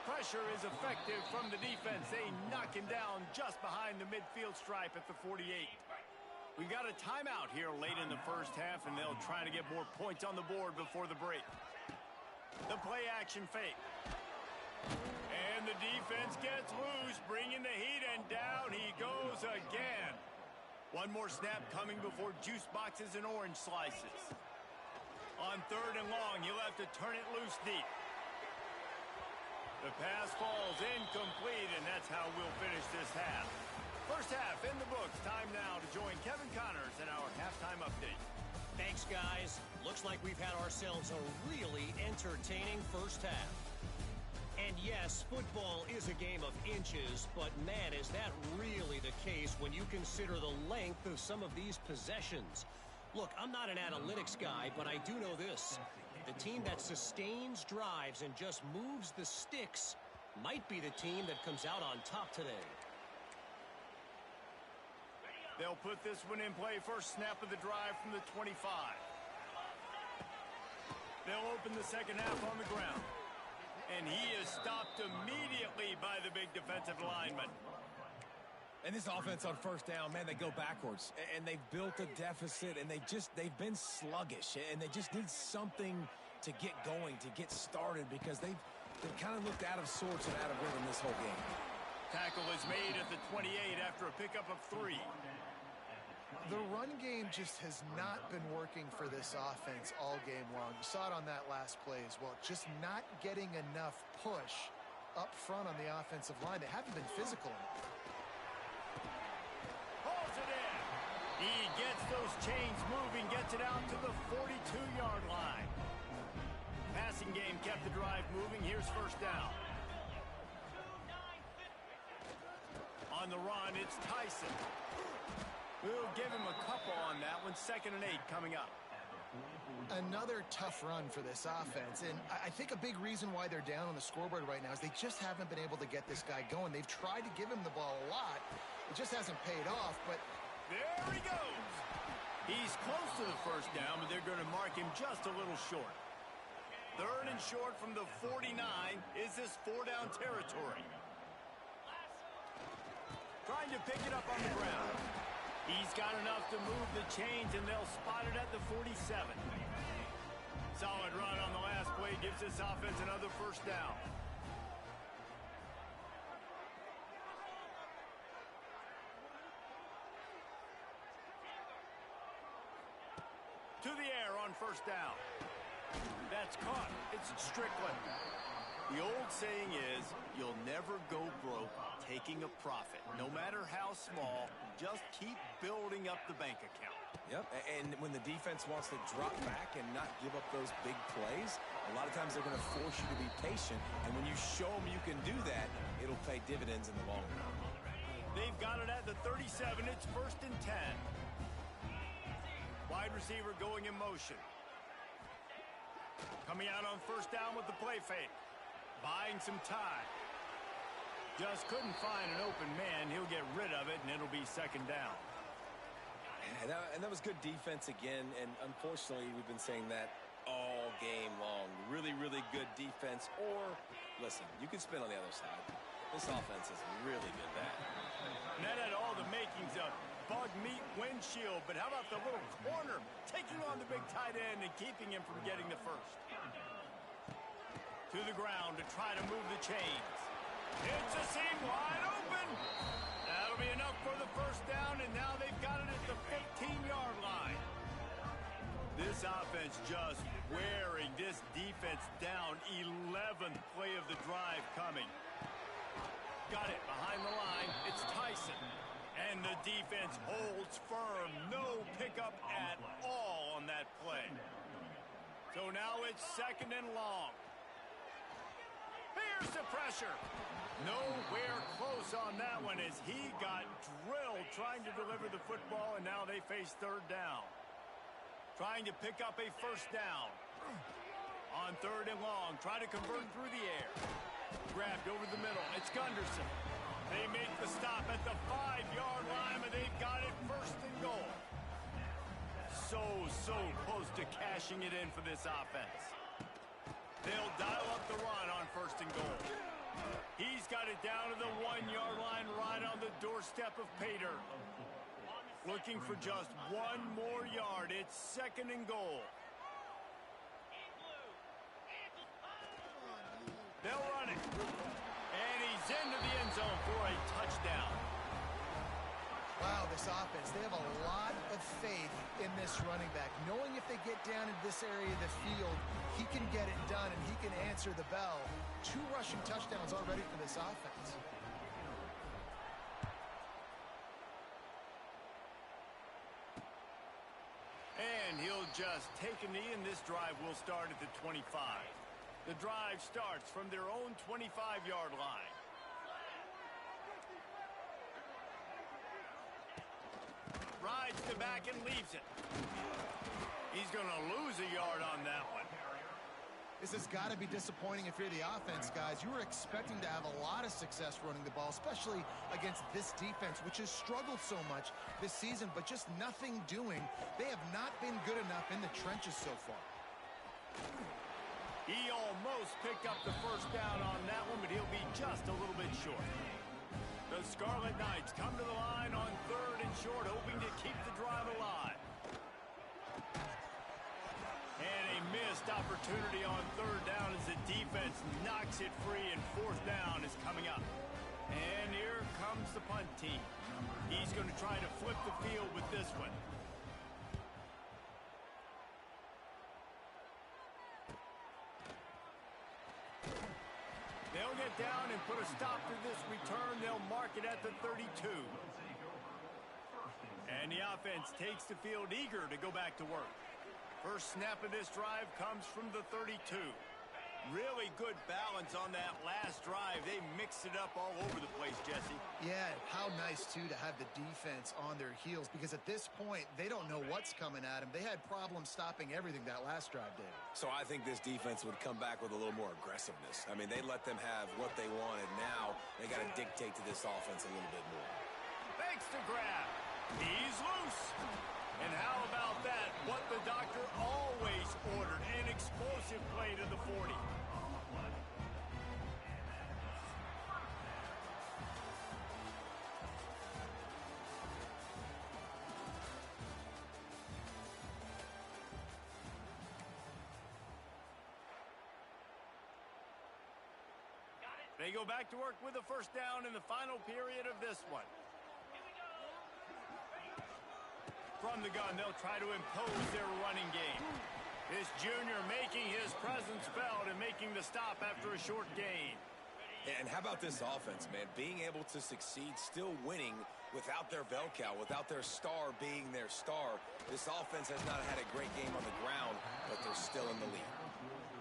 Pressure is effective from the defense. They knock him down just behind the midfield stripe at the 48. We got a timeout here late in the first half, and they'll try to get more points on the board before the break. The play action fake. And the defense gets loose, bringing the heat, and down he goes again. One more snap coming before juice boxes and orange slices. On 3rd and long, he'll have to turn it loose deep. The pass falls incomplete, and that's how we'll finish this half. First half in the books. Time now to join Kevin Connors in our halftime update. Thanks, guys. Looks like we've had ourselves a really entertaining first half. And yes, football is a game of inches, but man, is that really the case when you consider the length of some of these possessions. Look, I'm not an analytics guy, but I do know this. The team that sustains drives and just moves the sticks might be the team that comes out on top today. They'll put this one in play. First snap of the drive from the 25. They'll open the second half on the ground. And he is stopped immediately by the big defensive lineman. And this offense on first down, man, they go backwards. And they've built a deficit, and they've been sluggish. And they just need something to get going, to get started, because they've kind of looked out of sorts and out of rhythm this whole game. Tackle is made at the 28 after a pickup of 3. The run game just has not been working for this offense all game long. You saw it on that last play as well. Just not getting enough push up front on the offensive line. They haven't been physical enough. Pulls it in. He gets those chains moving, gets it out to the 42-yard line. Passing game kept the drive moving. Here's first down. On the run, it's Tyson. We'll give him a couple on that one. 2nd and 8 coming up. Another tough run for this offense, and I think a big reason why they're down on the scoreboard right now is they just haven't been able to get this guy going. They've tried to give him the ball a lot. It just hasn't paid off, but... There he goes! He's close to the first down, but they're going to mark him just a little short. 3rd and short from the 49. Is this 4-down territory? Trying to pick it up on the ground. He's got enough to move the chains, and they'll spot it at the 47. Solid run on the last play gives this offense another first down. To the air on first down. That's caught. It's Strickland. The old saying is, you'll never go broke taking a profit. No matter how small, just keep building up the bank account. Yep, and when the defense wants to drop back and not give up those big plays, a lot of times they're going to force you to be patient. And when you show them you can do that, it'll pay dividends in the long run. They've got it at the 37. It's 1st and 10. Wide receiver going in motion. Coming out on first down with the play fake. Buying some time. Just couldn't find an open man. He'll get rid of it, and it'll be 2nd down. And that was good defense again, and unfortunately, we've been saying that all game long. Really, really good defense. Or, listen, you can spin on the other side. This offense is really good bad. And that had all the makings of bug meat windshield, but how about the little corner taking on the big tight end and keeping him from getting the first? To the ground to try to move the chains. It's a seam wide open. That'll be enough for the first down, and now they've got it at the 15-yard line. This offense just wearing this defense down. 11th play of the drive coming. Got it behind the line. It's Tyson. And the defense holds firm. No pickup at all on that play. So now it's 2nd and long. Here's the pressure. Nowhere close on that one as he got drilled trying to deliver the football, and now they face 3rd down. Trying to pick up a first down. On 3rd and long, trying to convert through the air. Grabbed over the middle. It's Gunderson. They make the stop at the 5-yard line, but they've got it 1st and goal. So close to cashing it in for this offense. They'll dial up the run on 1st and goal. He's got it down to the 1-yard line right on the doorstep of Pater. looking for just one more yard. It's 2nd and goal. They'll run it. And he's into the end zone for a touchdown. Wow, this offense, they have a lot of faith in this running back. Knowing if they get down into this area of the field, he can get it done and he can answer the bell. 2 rushing touchdowns already for this offense. And he'll just take a knee, and this drive will start at the 25. The drive starts from their own 25-yard line. Rides the back and leaves it. He's going to lose a yard on that one. This has got to be disappointing if you're the offense, guys. You were expecting to have a lot of success running the ball, especially against this defense, which has struggled so much this season, but just nothing doing. They have not been good enough in the trenches so far. He almost picked up the first down on that one, but he'll be just a little bit short. The Scarlet Knights come to the line on 3rd and short, hoping to keep the drive alive. And a missed opportunity on 3rd down as the defense knocks it free, and 4th down is coming up. And here comes the punt team. He's going to try to flip the field with this one. They'll get down and put a stop to this return. They'll mark it at the 32. And the offense takes the field, eager to go back to work. First snap of this drive comes from the 32. Really good balance on that last drive. They mixed it up all over the place, Jesse. Yeah, how nice, too, to have the defense on their heels, because at this point, they don't know what's coming at them. They had problems stopping everything that last drive did. So I think this defense would come back with a little more aggressiveness. I mean, they let them have what they wanted. Now they got to dictate to this offense a little bit more. Thanks to grab. He's loose. And how about that? What the doctor always ordered, an explosive play to the 40. They go back to work with a first down in the final period of this one. From the gun, they'll try to impose their running game. This junior making his presence felt and making the stop after a short gain. And how about this offense, man? Being able to succeed, still winning without their bell cow, without their star being their star. This offense has not had a great game on the ground, but they're still in the lead.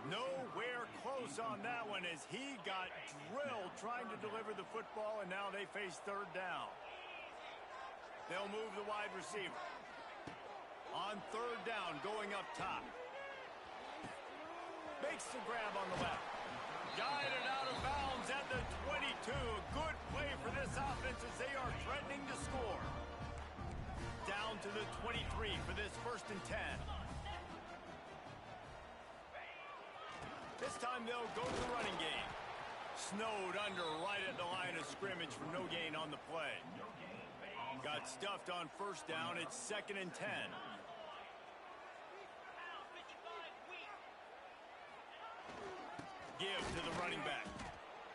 Nowhere close on that one as he got drilled trying to deliver the football, and now they face 3rd down. They'll move the wide receiver. On 3rd down, going up top. Makes the grab on the left. Guided out of bounds at the 22. A good play for this offense as they are threatening to score. Down to the 23 for this 1st and 10. This time they'll go to the running game. Snowed under right at the line of scrimmage for no gain on the play. Got stuffed on 1st down. It's 2nd and 10. Give to the running back.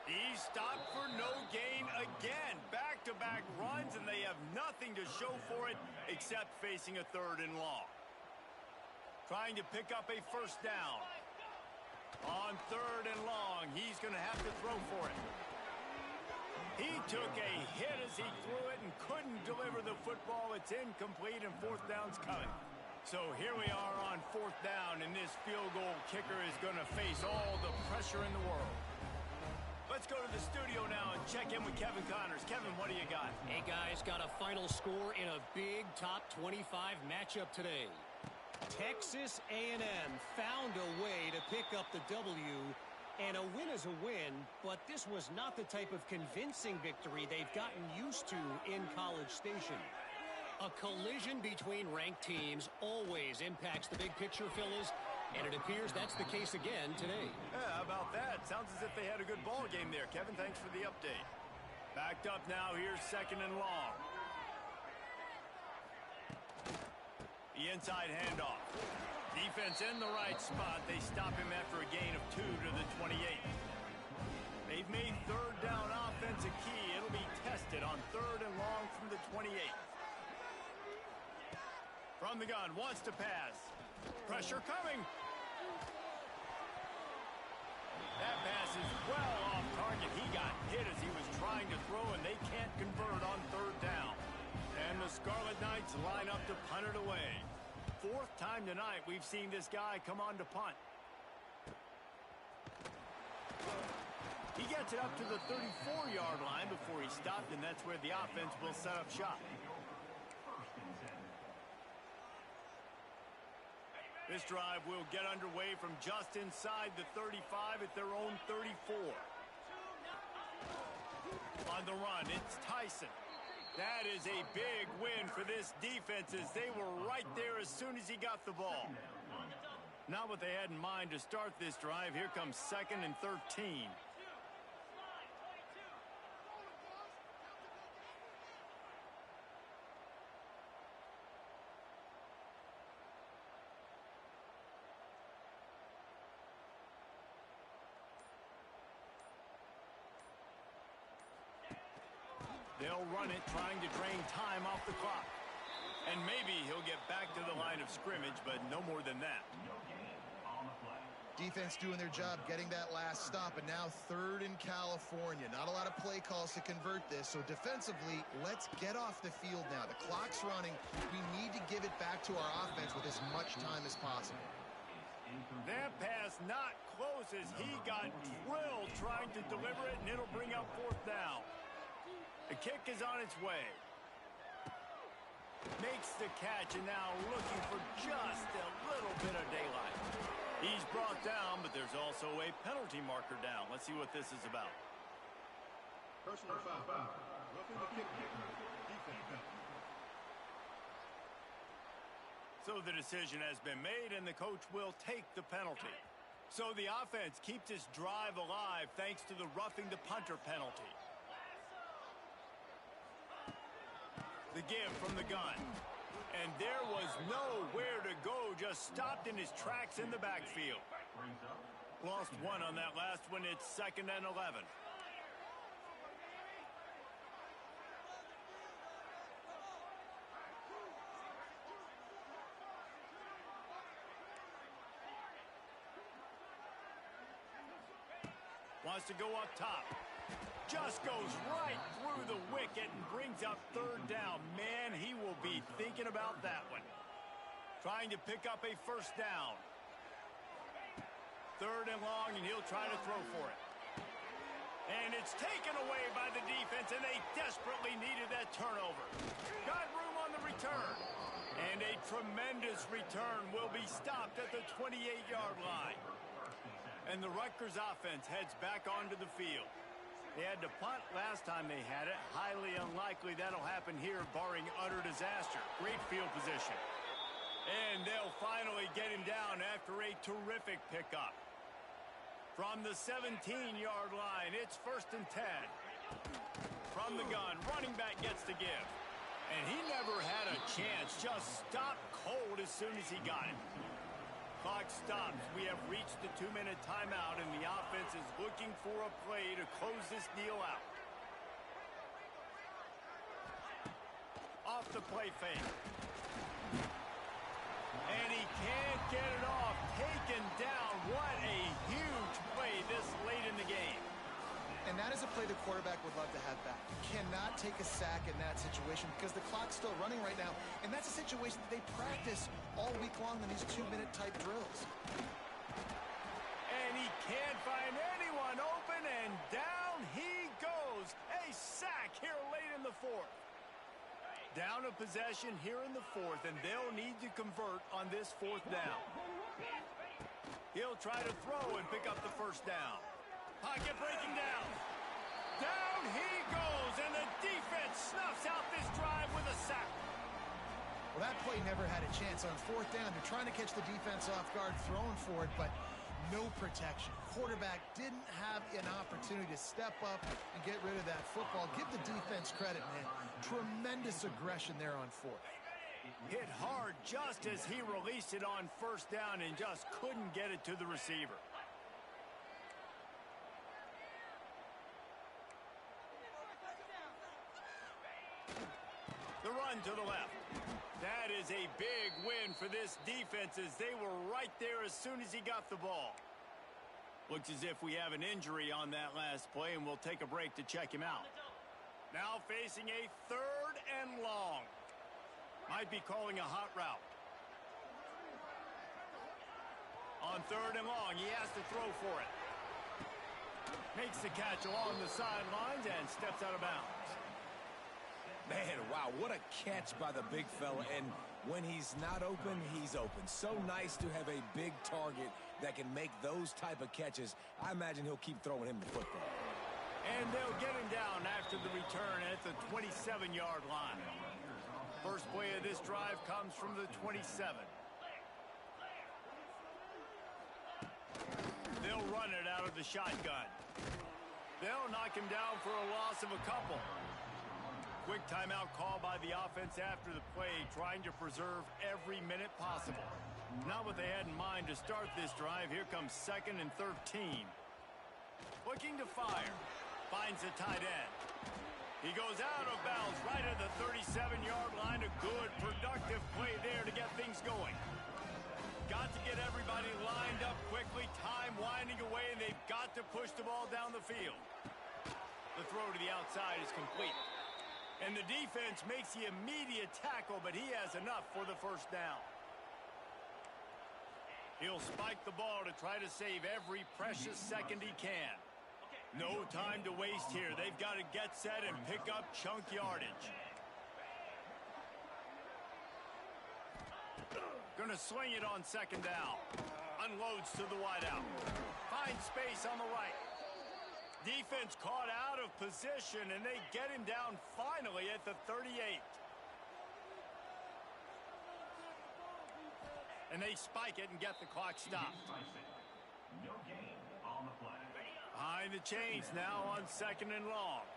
He's stopped for no gain again. Back-to-back runs, and they have nothing to show for it except facing a 3rd and long. Trying to pick up a 1st down. On 3rd and long, he's going to have to throw for it. He took a hit as he threw it and couldn't deliver the football. It's incomplete, and 4th down's coming. So here we are on 4th down, and this field goal kicker is going to face all the pressure in the world. Let's go to the studio now and check in with Kevin Connors. Kevin, what do you got? Hey, guys, got a final score in a big top 25 matchup today. Texas A&M found a way to pick up the W, and a win is a win, but this was not the type of convincing victory they've gotten used to in College Station. A collision between ranked teams always impacts the big picture, fellas, and it appears that's the case again today. Yeah, how about that? Sounds as if they had a good ball game there. Kevin, thanks for the update. Backed up now. Here's 2nd and long. The inside handoff. Defense in the right spot. They stop him after a gain of 2 to the 28. They've made third down offense a key. It'll be tested on 3rd and long from the 28. From the gun, wants to pass. Pressure coming. That pass is well off target. He got hit as he was trying to throw, and they can't convert on 3rd down. And the Scarlet Knights line up to punt it away. 4th time tonight we've seen this guy come on to punt. He gets it up to the 34-yard line before he stopped, and that's where the offense will set up shop. This drive will get underway from just inside the 35 at their own 34. On the run, it's Tyson. That is a big win for this defense as they were right there as soon as he got the ball. Not what they had in mind to start this drive. Here comes 2nd and 13. They'll run it, trying to drain time off the clock. And maybe he'll get back to the line of scrimmage, but no more than that. Defense doing their job, getting that last stop, and now 3rd in California. Not a lot of play calls to convert this, so defensively, let's get off the field now. The clock's running. We need to give it back to our offense with as much time as possible. That pass not close as he got drilled trying to deliver it, and it'll bring up 4th down. The kick is on its way. Makes the catch, and now looking for just a little bit of daylight. He's brought down, but there's also a penalty marker down. Let's see what this is about. Personal foul. Roughing the kick. Defense penalty. So the decision has been made, and the coach will take the penalty. So the offense keeps this drive alive thanks to the roughing the punter penalty. The give from the gun. And there was nowhere to go, just stopped in his tracks in the backfield. Lost 1 on that last one. It's 2nd and 11. Wants to go up top. Just goes right through the wicket and brings up 3rd down. Man, he will be thinking about that one. Trying to pick up a 1st down. 3rd and long, and he'll try to throw for it. And it's taken away by the defense, and they desperately needed that turnover. Got room on the return. And a tremendous return will be stopped at the 28-yard line. And the Rutgers offense heads back onto the field. They had to punt last time they had it. Highly unlikely that'll happen here, barring utter disaster. Great field position. And they'll finally get him down after a terrific pickup. From the 17-yard line, it's 1st and 10. From the gun, running back gets the give. And he never had a chance. Just stopped cold as soon as he got it. Clock stops. We have reached the 2-minute timeout, and the offense is looking for a play to close this deal out. Off the play fake. And he can't get it off. Taken down. What a huge play this late in the game. And that is a play the quarterback would love to have back. You cannot take a sack in that situation because the clock's still running right now. And that's a situation that they practice all week long in these 2-minute type drills. And he can't find anyone open, and down he goes. A sack here late in the 4th. Down a possession here in the 4th, and they'll need to convert on this 4th down. He'll try to throw and pick up the 1st down. Pocket breaking down. Down he goes, and the defense snuffs out this drive with a sack. Well, that play never had a chance. On 4th down, they're trying to catch the defense off guard, throwing for it, but no protection. Quarterback didn't have an opportunity to step up and get rid of that football. Give the defense credit, man. Tremendous aggression there on 4th. Hit hard just as he released it on first down and just couldn't get it to the receiver. The run to the left. That is a big win for this defense as they were right there as soon as he got the ball. Looks as if we have an injury on that last play, and we'll take a break to check him out. Now facing a 3rd and long. Might be calling a hot route. On 3rd and long, he has to throw for it. Makes the catch along the sidelines and steps out of bounds. Man, wow, what a catch by the big fella. And when he's not open, he's open. So nice to have a big target that can make those type of catches. I imagine he'll keep throwing him the football. And they'll get him down after the return at the 27-yard line. First play of this drive comes from the 27. They'll run it out of the shotgun. They'll knock him down for a loss of a couple. Quick timeout call by the offense after the play, trying to preserve every minute possible. Not what they had in mind to start this drive. Here comes 2nd and 13. Looking to fire. Finds a tight end. He goes out of bounds right at the 37-yard line. A good, productive play there to get things going. Got to get everybody lined up quickly. Time winding away, and they've got to push the ball down the field. The throw to the outside is complete. And the defense makes the immediate tackle, but he has enough for the first down. He'll spike the ball to try to save every precious second he can. No time to waste here. They've got to get set and pick up chunk yardage. Gonna swing it on 2nd down. Unloads to the wideout. Finds space on the right. Defense caught out of position, and they get him down finally at the 38. And they spike it and get the clock stopped. No gain on the play. Behind the chains now on 2nd and long.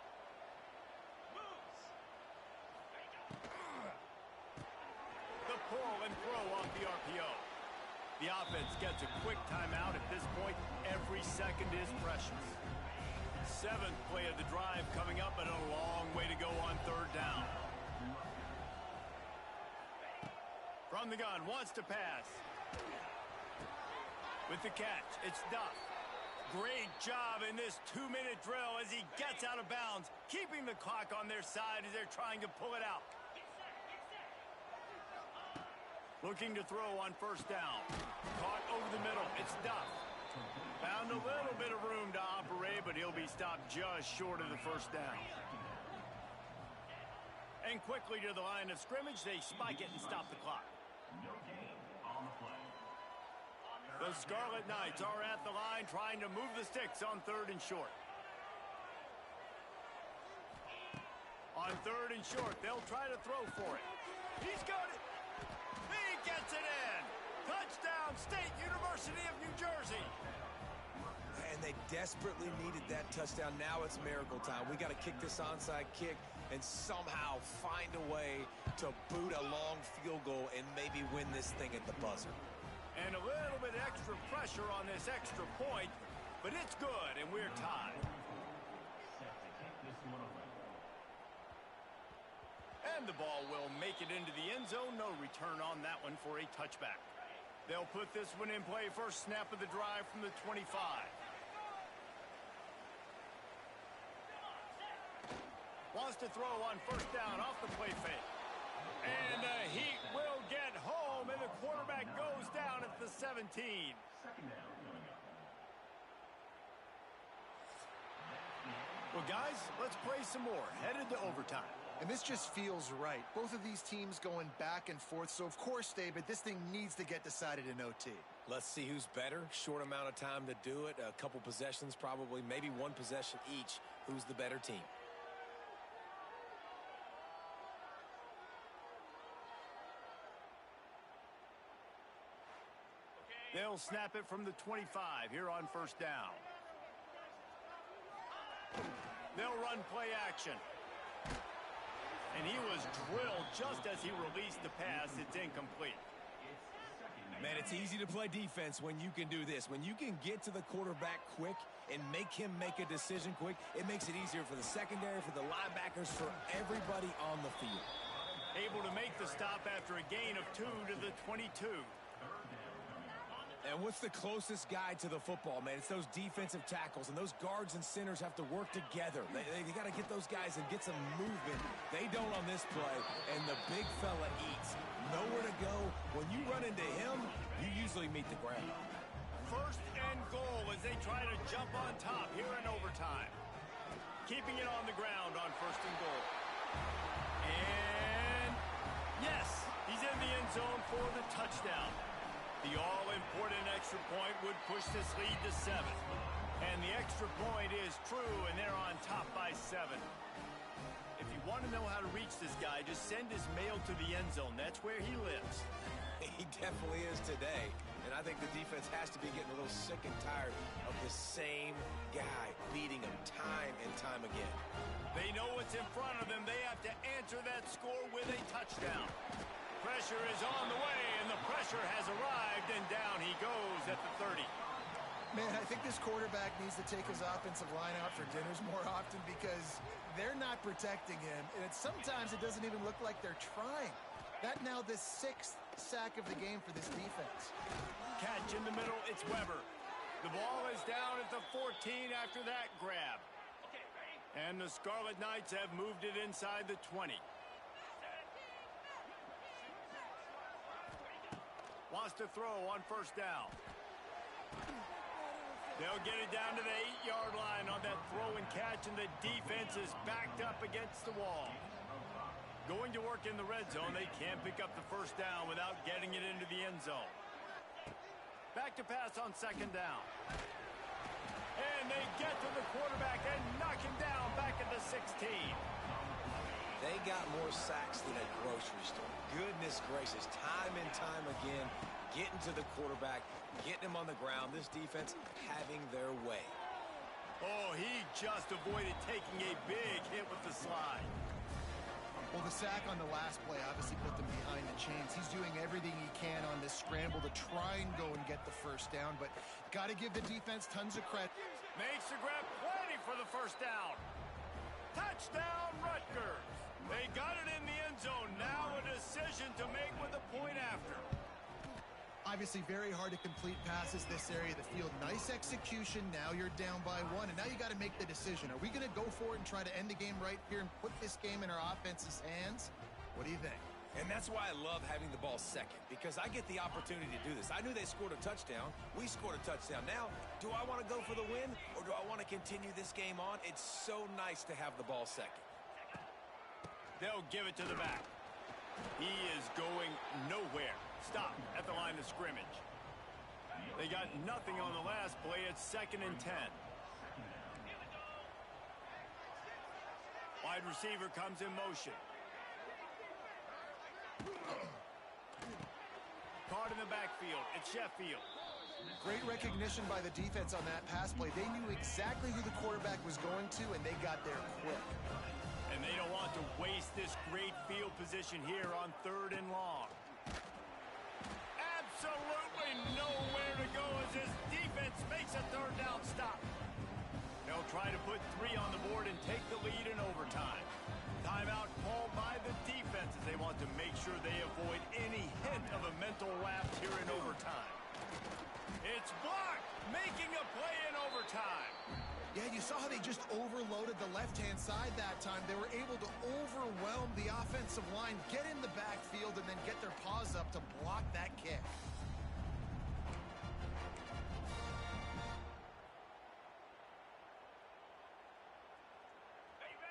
The pull and throw off the RPO. The offense gets a quick timeout. At this point, every second is precious. 7th play of the drive coming up, and a long way to go on 3rd down. From the gun, wants to pass. With the catch, it's Duff. Great job in this 2-minute drill as he gets out of bounds, keeping the clock on their side as they're trying to pull it out. Looking to throw on 1st down. Caught over the middle. It's Duff. Found a little bit of room to operate, but he'll be stopped just short of the 1st down. And quickly to the line of scrimmage, they spike it and stop the clock. No gain on the play. The Scarlet Knights are at the line trying to move the sticks on 3rd and short. On 3rd and short, they'll try to throw for it. He's got it. He gets it in. Touchdown, State University of New Jersey. And they desperately needed that touchdown. Now it's miracle time. We got to kick this onside kick and somehow find a way to boot a long field goal and maybe win this thing at the buzzer. And a little bit extra pressure on this extra point, but it's good, and we're tied. Set to kick this one away. And the ball will make it into the end zone. No return on that one for a touchback. They'll put this one in play. First snap of the drive from the 25. Wants to throw on 1st down off the play fake. And the Heat will get home, and the quarterback goes down at the 17. 2nd down coming up. Well, guys, let's play some more. Headed to overtime. And this just feels right. Both of these teams going back and forth. So, of course, David, this thing needs to get decided in OT. Let's see who's better. Short amount of time to do it. A couple possessions probably. Maybe one possession each. Who's the better team? They'll snap it from the 25 here on 1st down. They'll run play action. And he was drilled just as he released the pass. It's incomplete. Man, it's easy to play defense when you can do this. When you can get to the quarterback quick and make him make a decision quick, it makes it easier for the secondary, for the linebackers, for everybody on the field. Able to make the stop after a gain of 2 to the 22. And what's the closest guy to the football, man? It's those defensive tackles, and those guards and centers have to work together. They got to get those guys and get some movement. They don't on this play, and the big fella eats. Nowhere to go. When you run into him, you usually meet the ground. First and goal as they try to jump on top here in overtime. Keeping it on the ground on first and goal. And yes, he's in the end zone for the touchdown. The all-important extra point would push this lead to 7. And the extra point is true, and they're on top by 7. If you want to know how to reach this guy, just send his mail to the end zone. That's where he lives. He definitely is today. And I think the defense has to be getting a little sick and tired of the same guy beating him time and time again. They know what's in front of them. They have to answer that score with a touchdown. Pressure is on the way, and the pressure has arrived, and down he goes at the 30. Man, I think this quarterback needs to take his offensive line out for dinners more often because they're not protecting him, and sometimes it doesn't even look like they're trying. That now the 6th sack of the game for this defense. Catch in the middle, it's Weber. The ball is down at the 14 after that grab. And the Scarlet Knights have moved it inside the 20. Wants to throw on first down. They'll get it down to the 8-yard line on that throw and catch, and the defense is backed up against the wall. Going to work in the red zone, they can't pick up the first down without getting it into the end zone. Back to pass on second down. And they get to the quarterback and knock him down back at the 16. They got more sacks than a grocery store. Goodness gracious, time and time again, getting to the quarterback, getting him on the ground. This defense having their way. Oh, he just avoided taking a big hit with the slide. Well, the sack on the last play obviously put them behind the chains. He's doing everything he can on this scramble to try and go and get the first down, but got to give the defense tons of credit. Makes the grab plenty for the first down. Touchdown, Rutgers. They got it in the end zone. Now a decision to make with a point after. Obviously very hard to complete passes this area of the field. Nice execution. Now you're down by 1, and now you got to make the decision. Are we going to go for it and try to end the game right here and put this game in our offense's hands? What do you think? And that's why I love having the ball second, because I get the opportunity to do this. I knew they scored a touchdown. We scored a touchdown. Now, do I want to go for the win, or do I want to continue this game on? It's so nice to have the ball second. They'll give it to the back. He is going nowhere. Stop at the line of scrimmage. They got nothing on the last play. It's 2nd and 10. Wide receiver comes in motion. Caught in the backfield. It's Sheffield. Great recognition by the defense on that pass play. They knew exactly who the quarterback was going to, and they got there quick. And they don't want to waste this great field position here on 3rd and long. Absolutely nowhere to go as this defense makes a 3rd down stop. They'll try to put 3 on the board and take the lead in overtime. Timeout called by the defense as they want to make sure they avoid any hint of a mental lapse here in overtime. It's blocked, making a play in overtime. Yeah, you saw how they just overloaded the left-hand side that time. They were able to overwhelm the offensive line, get in the backfield, and then get their paws up to block that kick.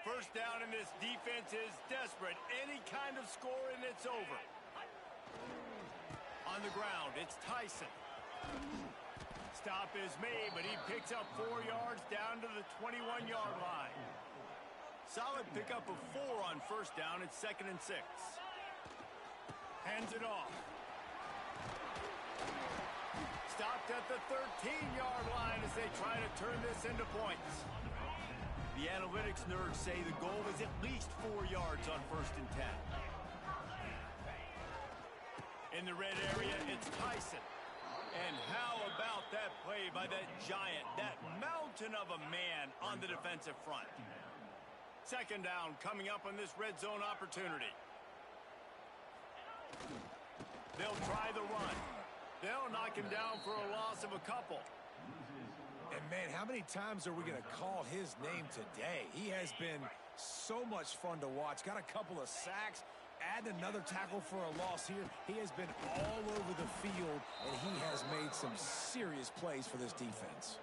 First down, and this defense is desperate. Any kind of score, and it's over. On the ground, it's Tyson. Stop is made, but he picks up 4 yards down to the 21-yard line. Solid pickup of 4 on first down. It's 2nd and 6. Hands it off. Stopped at the 13-yard line as they try to turn this into points. The analytics nerds say the goal is at least 4 yards on 1st and 10. In the red area, it's Tyson. And how about that play by that giant, that mountain of a man on the defensive front? 2nd down coming up on this red zone opportunity. They'll try the run. They'll knock him down for a loss of a couple. And, man, how many times are we going to call his name today? He has been so much fun to watch. Got a couple of sacks. Add another tackle for a loss here. He has been all over the field, and he has made some serious plays for this defense.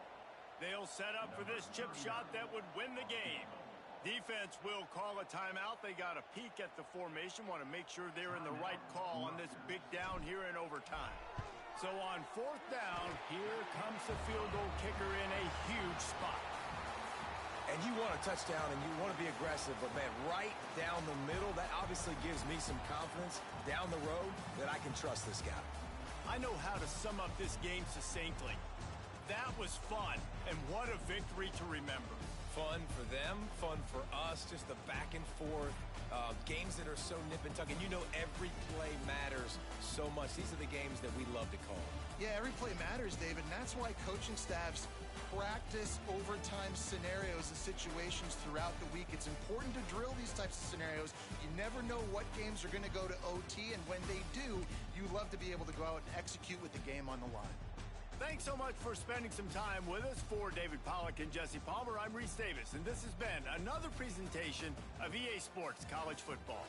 They'll set up for this chip shot that would win the game. Defense will call a timeout. They got a peek at the formation, want to make sure they're in the right call on this big down here in overtime. So on 4th down, here comes the field goal kicker in a huge spot. And you want a touchdown and you want to be aggressive, but, man, right down the middle, that obviously gives me some confidence down the road that I can trust this guy. I know how to sum up this game succinctly. That was fun, and what a victory to remember. Fun for them, fun for us, just the back and forth, games that are so nip and tuck. And you know every play matters so much. These are the games that we love to call. Yeah, every play matters, David, and that's why coaching staffs practice overtime scenarios and situations throughout the week. It's important to drill these types of scenarios. You never know what games are going to go to OT, and when they do, you love to be able to go out and execute with the game on the line. Thanks so much for spending some time with us. For David Pollack and Jesse Palmer, I'm Reese Davis, and this has been another presentation of EA Sports College Football.